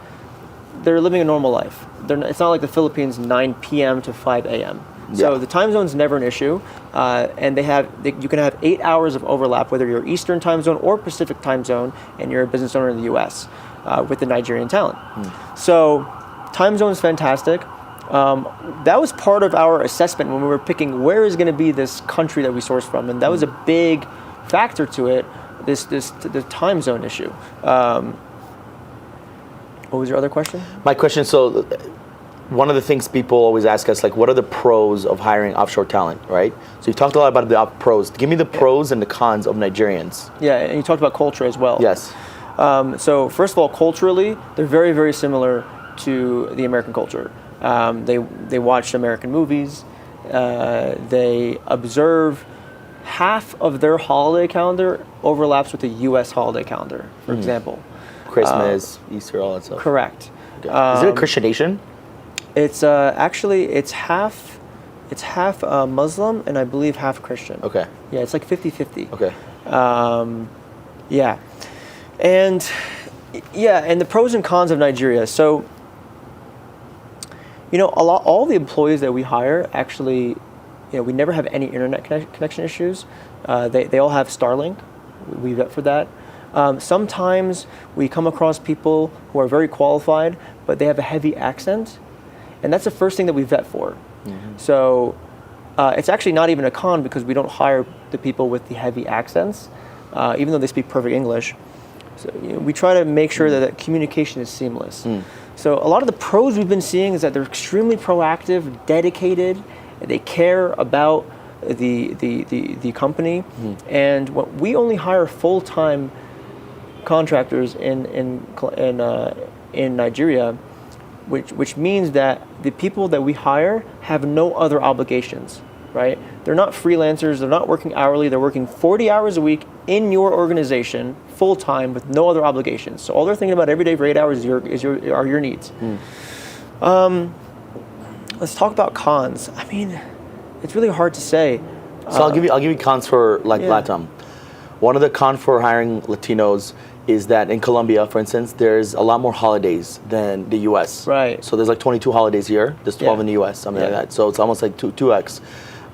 They're living a normal life. It's not like the Philippines, 9 p.m. to 5 a.m. So the time zone is never an issue, and you can have 8 hours of overlap, whether you're Eastern time zone or Pacific time zone, and you're a business owner in the U.S. With the Nigerian talent. So time zone is fantastic. That was part of our assessment when we were picking where is going to be this country that we source from, and that was a big factor to it. The time zone issue. What was your other question? My question. So, one of the things people always ask us, like, what are the pros of hiring offshore talent, right? So you talked a lot about the pros. Give me the pros and the cons of Nigerians. Yeah, and you talked about culture as well. Yes. So first of all, culturally, they're very, very similar to the American culture. They watch American movies. They observe half of their holiday calendar overlaps with the U.S. holiday calendar, for example. Christmas, Easter, all that stuff. Correct. Okay. Is it a Christian nation? It's actually it's half Muslim and I believe half Christian. Okay. Yeah, it's like 50-50. Okay. Yeah. And the pros and cons of Nigeria. So all the employees that we hire actually, we never have any internet connection issues. They all have Starlink. We vet for that. Sometimes we come across people who are very qualified, but they have a heavy accent, and that's the first thing that we vet for. Mm-hmm. So it's actually not even a con because we don't hire the people with the heavy accents, even though they speak perfect English. So we try to make sure that communication is seamless. So a lot of the pros we've been seeing is that they're extremely proactive, dedicated, they care about the company, and we only hire full-time contractors in Nigeria, which means that the people that we hire have no other obligations, right? They're not freelancers, they're not working hourly, they're working 40 hours a week in your organization, full-time, with no other obligations. So all they're thinking about every day for 8 hours are your needs. Let's talk about cons. I mean, it's really hard to say. So I'll give you cons for like Yeah. LATAM. One of the cons for hiring Latinos is that in Colombia, for instance, there's a lot more holidays than the U.S. Right. So there's like 22 holidays here. There's 12 Yeah. in the U.S. Something Yeah. like that. So it's almost like 2x.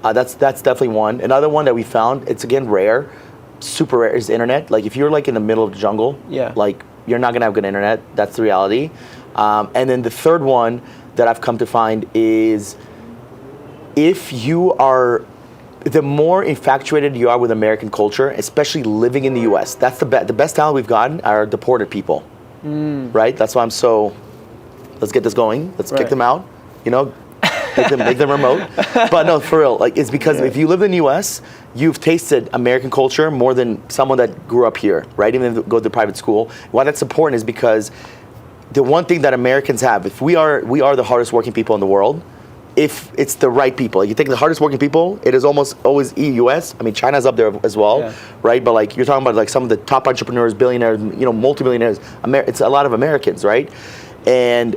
That's definitely one. Another one that we found, it's again rare, super rare, is the internet. Like if you're like in the middle of the jungle, Yeah. like you're not gonna have good internet. That's the reality. And then the third one that I've come to find is if you are, the more infatuated you are with American culture, especially living in the U.S., that's the best talent we've gotten are deported people, right? That's why I'm so, let's get this going. Let's kick Right. them out, you know, make them remote. But no, for real, like it's because if you live in the U.S., you've tasted American culture more than someone that grew up here, right? Even if you go to private school. Why that's important is because the one thing that Americans have, if we are the hardest working people in the world, if it's the right people. You take the hardest working people, it is almost always US. I mean, China's up there as well, Yeah. right? But like you're talking about like some of the top entrepreneurs, billionaires, you know, multimillionaires. It's a lot of Americans, right? And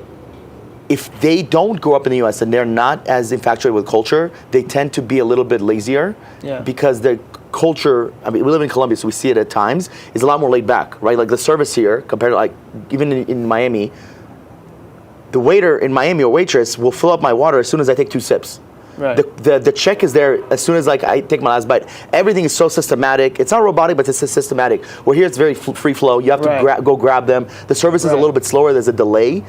if they don't grow up in the US and they're not as infatuated with culture, they tend to be a little bit lazier because the culture, I mean, we live in Colombia, so we see it at times, is a lot more laid back, right? Like the service here, compared to like, even in Miami, the waiter in Miami or waitress will fill up my water as soon as I take 2 sips. Right. The check is there as soon as like I take my last bite. Everything is so systematic. It's not robotic, but it's systematic. Where here it's very free flow. You have to go grab them. The service is a little bit slower. There's a delay.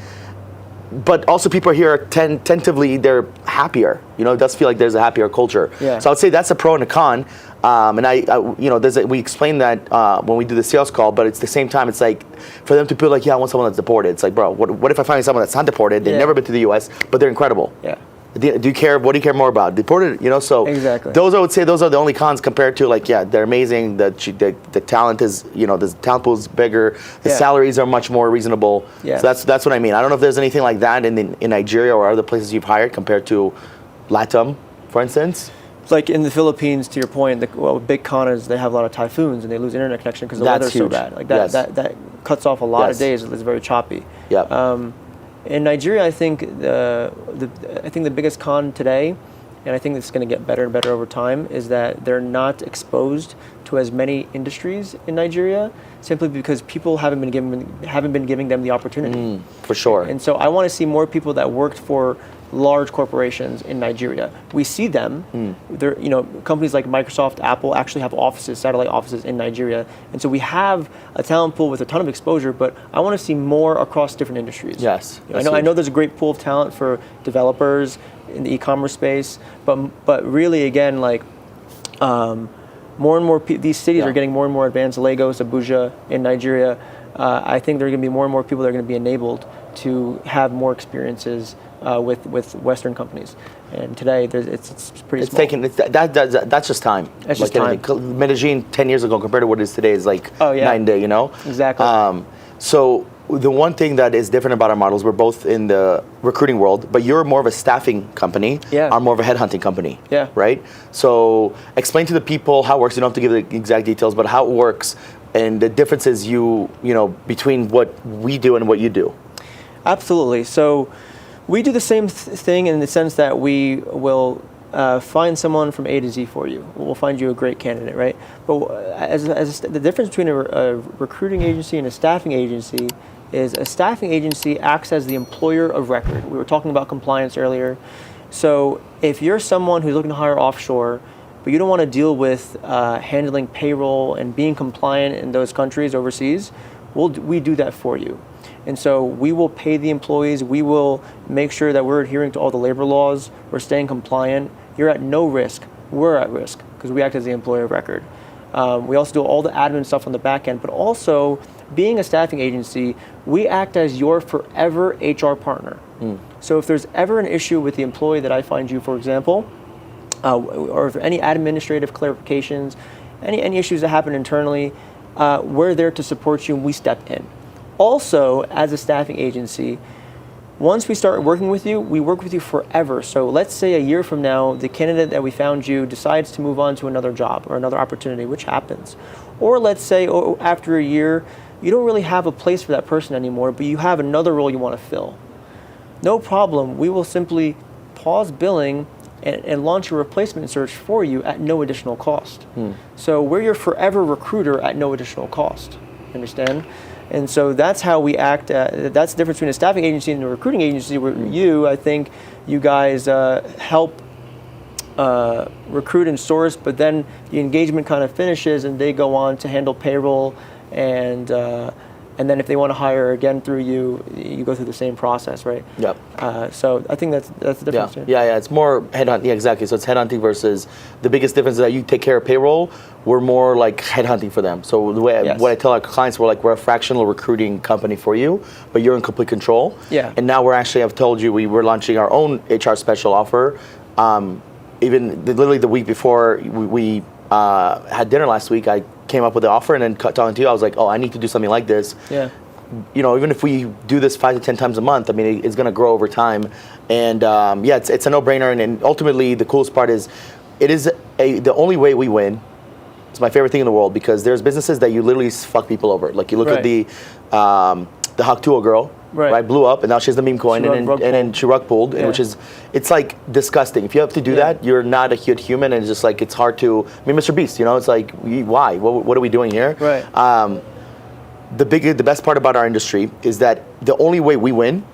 But also people here are tentatively, they're happier. You know, it does feel like there's a happier culture. Yeah. So I would say that's a pro and a con. And I you know, we explain that when we do the sales call, but it's the same time, it's like, for them to feel like, yeah, I want someone that's deported. It's like, bro, what if I find someone that's not deported, they've never been to the US, but they're incredible. Yeah. Do you care, what do you care more about? Deported, you know, so Exactly. those, I would say, those are the only cons compared to like, yeah, they're amazing, the talent is, you know, the talent pool is bigger, the salaries are much more reasonable. Yeah. So that's what I mean. I don't know if there's anything like that in Nigeria or other places you've hired compared to LATAM, for instance. Like in the Philippines, to your point, the big con is they have a lot of typhoons and they lose internet connection because the weather's so huge. bad. Like that cuts off a lot of days. It's very choppy. Yeah. In Nigeria, I think the biggest con today, and I think it's going to get better and better over time, is that they're not exposed to as many industries in Nigeria, simply because people haven't been giving them the opportunity. For sure. And so I want to see more people that worked for large corporations in Nigeria. We see them. They're, you know, companies like Microsoft, Apple actually have offices, satellite offices in Nigeria. And so we have a talent pool with a ton of exposure, but I want to see more across different industries. Yes. I know there's a great pool of talent for developers in the e-commerce space, but really again, like more and more these cities are getting more and more advanced. Lagos, Abuja in Nigeria. I think there are going to be more and more people that are going to be enabled to have more experiences with Western companies. And today, it's pretty small. That's just time. That's like just time. anything. Medellin 10 years ago compared to what it is today is like night and day, you know? Exactly. So the one thing that is different about our models, we're both in the recruiting world, but you're more of a staffing company. Yeah. I'm more of a headhunting company. Yeah. Right? So explain to the people how it works. You don't have to give the exact details, but how it works and the differences you know, between what we do and what you do. Absolutely. So we do the same thing in the sense that we will find someone from A to Z for you. We'll find you a great candidate, right? But the difference between a recruiting agency and a staffing agency is a staffing agency acts as the employer of record. We were talking about compliance earlier. So if you're someone who's looking to hire offshore, but you don't want to deal with handling payroll and being compliant in those countries overseas, we do that for you. And so we will pay the employees, we will make sure that we're adhering to all the labor laws, we're staying compliant. You're at no risk, we're at risk, because we act as the employer of record. We also do all the admin stuff on the back end, but also, being a staffing agency, we act as your forever HR partner. So if there's ever an issue with the employee that I find you, for example, or if any administrative clarifications, any issues that happen internally, we're there to support you and we step in. Also, as a staffing agency, once we start working with you, we work with you forever. So let's say a year from now, the candidate that we found you decides to move on to another job or another opportunity, which happens. Or let's say after a year, you don't really have a place for that person anymore, but you have another role you want to fill. No problem. We will simply pause billing and launch a replacement search for you at no additional cost. So we're your forever recruiter at no additional cost. Understand? And so that's how we act. That's the difference between a staffing agency and a recruiting agency. Where I think you guys help recruit and source, but then the engagement kind of finishes and they go on to handle payroll and then if they want to hire again through you, you go through the same process, right? Yep. So I think that's the difference. Yeah, it's more headhunting. Yeah, exactly. So it's headhunting versus the biggest difference is that you take care of payroll. We're more like headhunting for them. So the way what I tell our clients, we're a fractional recruiting company for you, but you're in complete control. Yeah. And now I've told you we're launching our own HR special offer. Literally the week before we had dinner last week, I came up with the offer, and then talking to you, I was like, oh, I need to do something like this. Yeah. Even if we do this 5 to 10 times a month, I mean, it's going to grow over time. And it's a no-brainer. And ultimately, the coolest part is, it is the only way we win. It's my favorite thing in the world, because there's businesses that you literally fuck people over. Like you look at the Haktua girl, right? Blew up, and now she has the meme coin, and then she rug pulled, which is, it's like disgusting. If you have to do that, you're not a good human, and it's just like, it's hard to. I mean, Mr. Beast, it's like, why? What are we doing here? Right. The best part about our industry is that the only way we win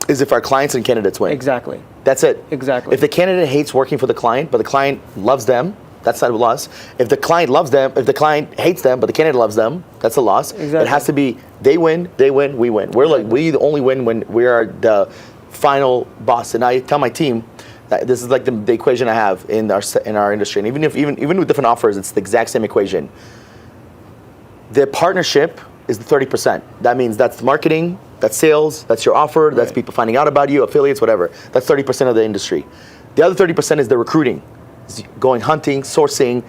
is if our clients and candidates win. Exactly. That's it. Exactly. If the candidate hates working for the client, but the client loves them, that's not a loss. If the client loves them, if the client hates them, but the candidate loves them, that's a loss. Exactly. It has to be they win, we win. We the only win when we are the final boss. And I tell my team that this is like the equation I have in our industry. And even with different offers, it's the exact same equation. The partnership is the 30%. That means that's marketing, that's sales, that's your offer, that's people finding out about you, affiliates, whatever. That's 30% of the industry. The other 30% is the recruiting. It's going hunting, sourcing,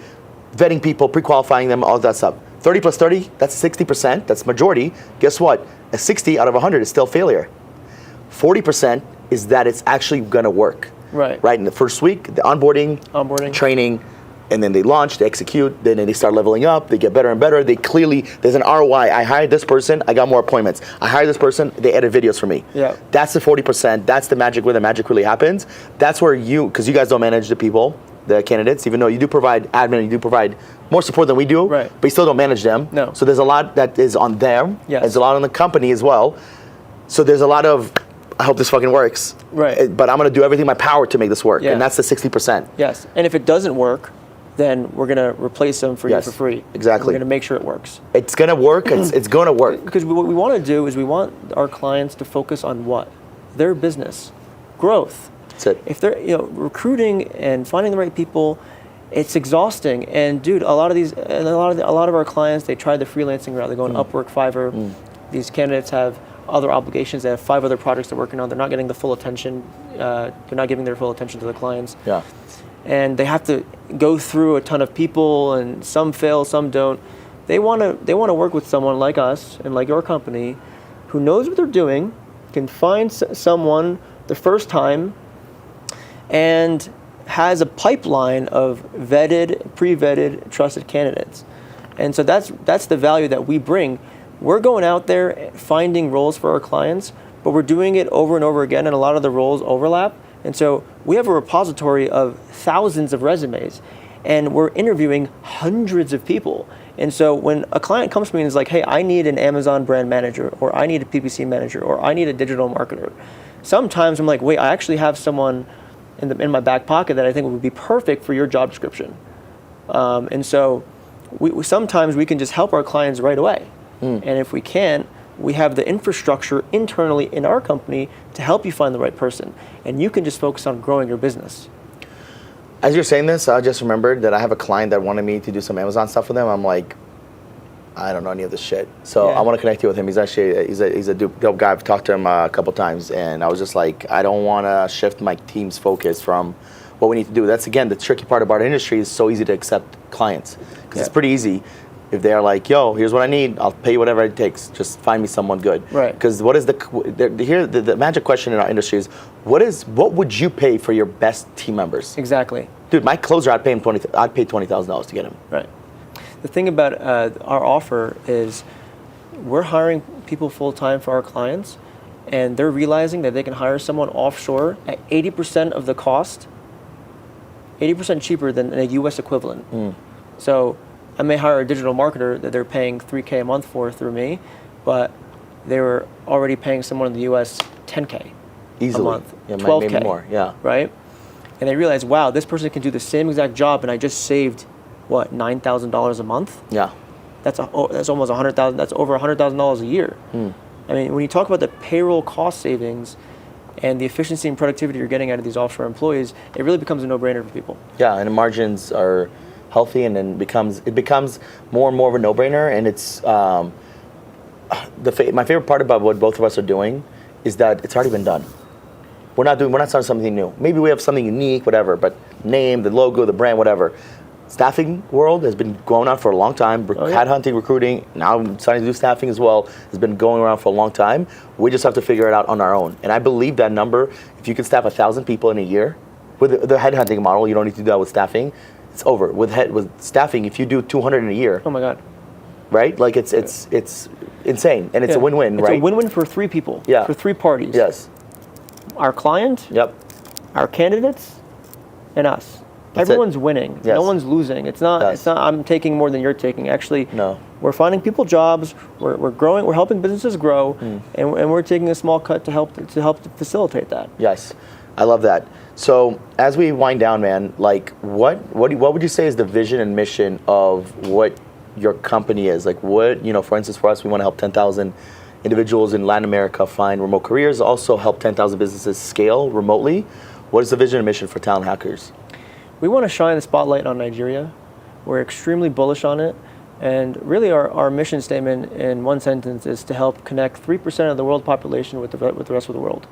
vetting people, pre-qualifying them, all that stuff. 30 plus 30, that's 60%, that's majority. Guess what? A 60 out of 100 is still failure. 40% is that it's actually gonna work. Right in the first week, the onboarding, training, and then they launch, they execute, then they start leveling up, they get better and better. There's an ROI. I hired this person, I got more appointments. I hired this person, they edit videos for me. Yeah. That's the 40%, that's the magic where the magic really happens. That's where because you guys don't manage the people, the candidates, even though you do provide admin, you do provide more support than we do, but you still don't manage them. No. So there's a lot that is on them. Yes. There's a lot on the company as well. So there's a lot of, I hope this fucking works. Right. But I'm gonna do everything in my power to make this work. Yeah. And that's the 60%. Yes. And if it doesn't work, then we're going to replace them for you for free. Exactly. We're going to make sure it works. It's going to work. It's going to work. Because what we want to do is we want our clients to focus on what? Their business, growth. That's it. If they're recruiting and finding the right people, it's exhausting. And dude, a lot of our clients, they tried the freelancing route. They're going Upwork, Fiverr. These candidates have other obligations. They have 5 other projects they're working on. They're not getting the full attention. They're not giving their full attention to the clients. Yeah. And they have to go through a ton of people, and some fail, some don't. They want to work with someone like us and like your company, who knows what they're doing, can find someone the first time, and has a pipeline of vetted, pre-vetted, trusted candidates. And so that's the value that we bring. We're going out there finding roles for our clients, but we're doing it over and over again, and a lot of the roles overlap. And so we have a repository of thousands of resumes, and we're interviewing hundreds of people. And so when a client comes to me and is like, hey, I need an Amazon brand manager, or I need a PPC manager, or I need a digital marketer, sometimes I'm like, wait, I actually have someone in my back pocket that I think would be perfect for your job description. And so sometimes we can just help our clients right away. And if we can't, we have the infrastructure internally in our company to help you find the right person. And you can just focus on growing your business. As you're saying this, I just remembered that I have a client that wanted me to do some Amazon stuff with him. I'm like, I don't know any of this shit. So I want to connect you with him. He's actually, he's a dope guy. I've talked to him a couple times, and I was just like, I don't want to shift my team's focus from what we need to do. That's, again, the tricky part about our industry is so easy to accept clients. Because it's pretty easy. If they're like, yo, here's what I need, I'll pay you whatever it takes. Just find me someone good. Right. Because what is the magic question in our industry is, what would you pay for your best team members? Exactly. Dude, my closer, I'd pay $20,000 to get him. Right. The thing about our offer is we're hiring people full time for our clients, and they're realizing that they can hire someone offshore at 80% of the cost, 80% cheaper than a U.S. equivalent. So I may hire a digital marketer that they're paying $3K a month for through me, but they were already paying someone in the U.S. $10K Easily. a month, Yeah, $12K, maybe more. Yeah. right? And they realize, wow, this person can do the same exact job, and I just saved what, $9,000 a month? Yeah. That's almost $100,000. That's over $100,000 a year. I mean, when you talk about the payroll cost savings and the efficiency and productivity you're getting out of these offshore employees, it really becomes a no-brainer for people. Yeah, and the margins are healthy, and then it becomes more and more of a no-brainer. And it's my favorite part about what both of us are doing is that it's already been done. We're not starting something new. Maybe we have something unique, whatever, but name, the logo, the brand, whatever. Staffing world has been going on for a long time. Headhunting, recruiting, now I'm starting to do staffing as well, has been going around for a long time. We just have to figure it out on our own. And I believe that number, if you can staff 1,000 people in a year, with the headhunting model, you don't need to do that with staffing, it's over. With staffing, if you do 200 in a year, Oh my God. right? Like it's insane, and it's a win-win, It's right? a win-win for three people, Yeah. for three parties. Yes. Our client, Yep. our candidates, and us. That's it. Everyone's winning. Yes. No one's losing. It's not. Yes. It's not. I'm taking more than you're taking. Actually, No. We're finding people jobs. We're growing. We're helping businesses grow, and we're taking a small cut to help facilitate that. Yes, I love that. So as we wind down, man, like what would you say is the vision and mission of what your company is? Like what, for instance, for us, we want to help 10,000 individuals in Latin America find remote careers, also help 10,000 businesses scale remotely. What is the vision and mission for Talent Hackers? We want to shine the spotlight on Nigeria. We're extremely bullish on it. And really our mission statement in one sentence is to help connect 3% of the world population with the rest of the world.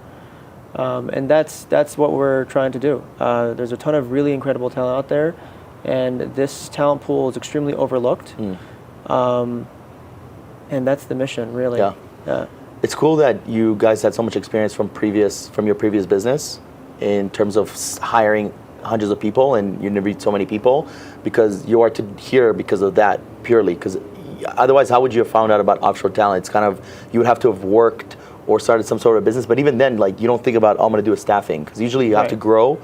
And that's what we're trying to do. There's a ton of really incredible talent out there, and this talent pool is extremely overlooked. And that's the mission, really. Yeah. It's cool that you guys had so much experience from your previous business in terms of hiring hundreds of people, and you interviewed so many people, because you are to here because of that purely. Because otherwise, how would you have found out about offshore talent? It's kind of, you would have to have worked or started some sort of business. But even then, like, you don't think about, oh, I'm going to do a staffing, because usually you have to grow.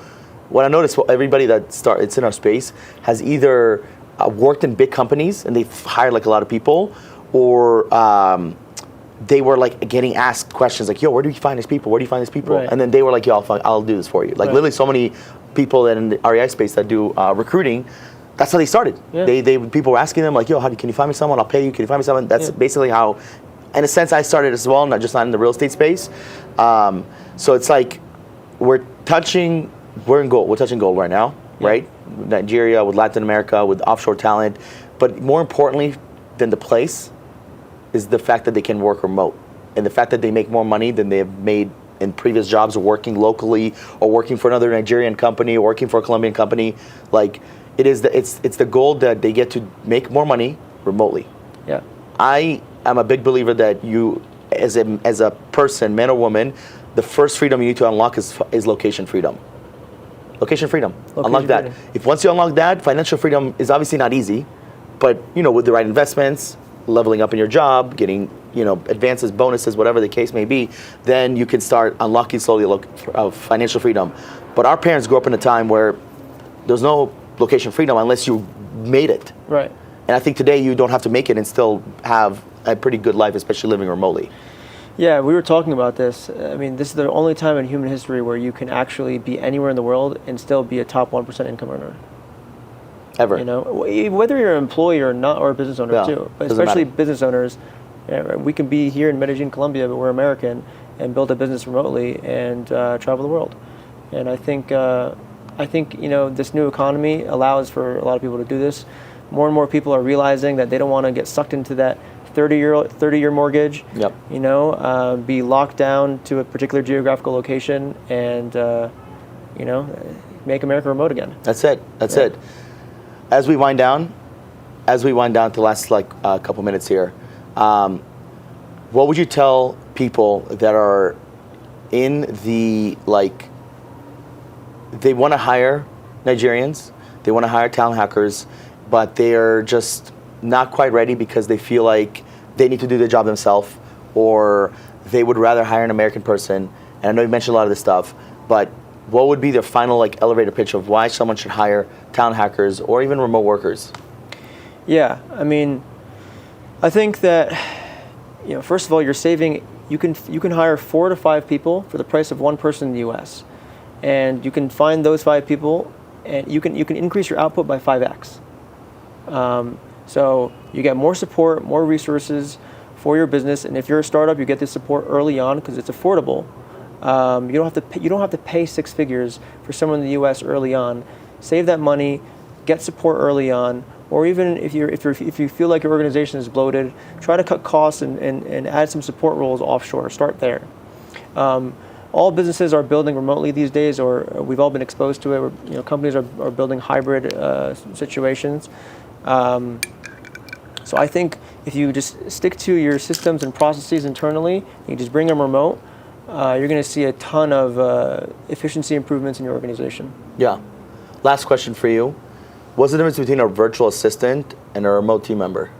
What I noticed, everybody it's in our space has either worked in big companies and they've hired like a lot of people, or they were like getting asked questions like, yo, where do you find these people? Where do you find these people? Right. And then they were like, yo, I'll do this for you. Like literally so many people in the REI space that do recruiting, that's how they started. Yeah. People were asking them like, yo, can you find me someone? I'll pay you. Can you find me someone? That's basically how, in a sense, I started as well, not in the real estate space. So it's like we're touching gold right now, right? Nigeria, with Latin America, with offshore talent. But more importantly than the place is the fact that they can work remote, and the fact that they make more money than they have made in previous jobs, or working locally, or working for another Nigerian company, or working for a Colombian company. Like it's the goal that they get to make more money remotely. Yeah. I am a big believer that you, as a person, man or woman, the first freedom you need to unlock is location freedom. Location freedom. Unlock that. Freedom. If once you unlock that, financial freedom is obviously not easy, but with the right investments, leveling up in your job, getting advances, bonuses, whatever the case may be, then you can start unlocking slowly financial freedom. But our parents grew up in a time where there's no location freedom unless you made it. Right. And I think today you don't have to make it and still have a pretty good life, especially living remotely. Yeah, we were talking about this. I mean, this is the only time in human history where you can actually be anywhere in the world and still be a top 1% income earner. Ever. Whether you're an employee or not, or a business owner too, but especially business owners, we can be here in Medellin, Colombia, but we're American, and build a business remotely and travel the world. And I think this new economy allows for a lot of people to do this. More and more people are realizing that they don't want to get sucked into that 30-year mortgage. Yep. Be locked down to a particular geographical location, and make America remote again. That's it. That's it. As we wind down to the last couple minutes here, what would you tell people that are in the they want to hire Nigerians, they want to hire talent hackers, but they are just not quite ready because they feel like they need to do the job themselves, or they would rather hire an American person, and I know you mentioned a lot of this stuff, but what would be their final like elevator pitch of why someone should hire talent hackers or even remote workers? Yeah, I mean, I think that, first of all, you're saving. You can hire 4 to 5 people for the price of one person in the U.S., and you can find those 5 people, and you can increase your output by 5x. So you get more support, more resources for your business, and if you're a startup, you get this support early on because it's affordable. You don't have to pay 6 figures for someone in the U.S. early on. Save that money, get support early on, or even if you feel like your organization is bloated, try to cut costs and add some support roles offshore. Start there. All businesses are building remotely these days, or we've all been exposed to it. Companies are building hybrid situations. So I think if you just stick to your systems and processes internally, you just bring them remote, you're going to see a ton of efficiency improvements in your organization. Yeah. Last question for you. What's the difference between a virtual assistant and a remote team member?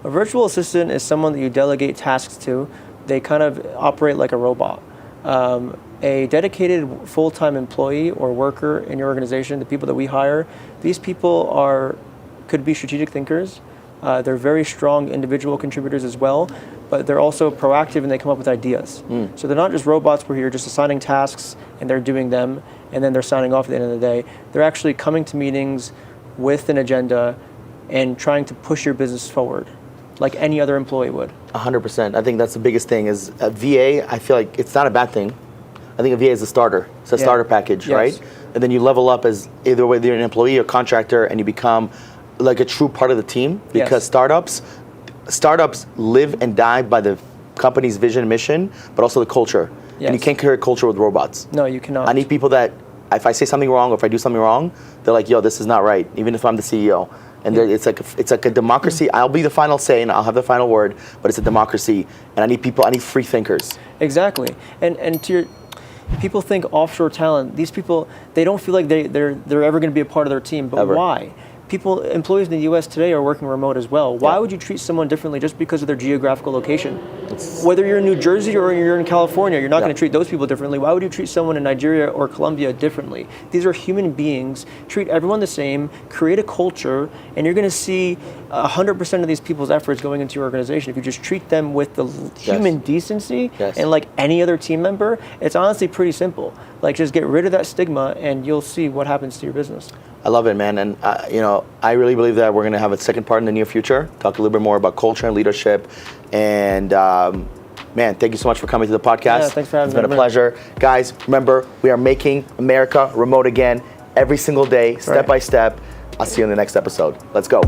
A virtual assistant is someone that you delegate tasks to. They kind of operate like a robot. A dedicated full-time employee or worker in your organization, the people that we hire, these people could be strategic thinkers. They're very strong individual contributors as well, but they're also proactive and they come up with ideas. So they're not just robots where you're just assigning tasks and they're doing them and then they're signing off at the end of the day. They're actually coming to meetings with an agenda and trying to push your business forward like any other employee would. 100%. I think that's the biggest thing is a VA, I feel like it's not a bad thing. I think a VA is a starter. It's a starter package, right? And then you level up as either whether you're an employee or contractor and you become like a true part of the team because startups live and die by the company's vision and mission, but also the culture. And you can't create culture with robots. No, you cannot. I need people that if I say something wrong or if I do something wrong, they're like, yo, this is not right, even if I'm the CEO. And it's like a democracy. I'll be the final say and I'll have the final word, but it's a democracy. And I need free thinkers. Exactly. And to your people think offshore talent, these people, they don't feel like they're ever going to be a part of their team, but why? Employees in the U.S. today are working remote as well. Why would you treat someone differently just because of their geographical location? Whether you're in New Jersey or you're in California, you're not going to treat those people differently. Why would you treat someone in Nigeria or Colombia differently? These are human beings. Treat everyone the same, create a culture, and you're going to see 100% of these people's efforts going into your organization. If you just treat them with the human decency and like any other team member, it's honestly pretty simple. Like just get rid of that stigma and you'll see what happens to your business. I love it, man. And, I really believe that we're going to have a second part in the near future, talk a little bit more about culture and leadership. And, man, thank you so much for coming to the podcast. Yeah, thanks for having me. It's been a pleasure. Guys, remember, we are making America remote again every single day, step by step. I'll see you in the next episode. Let's go.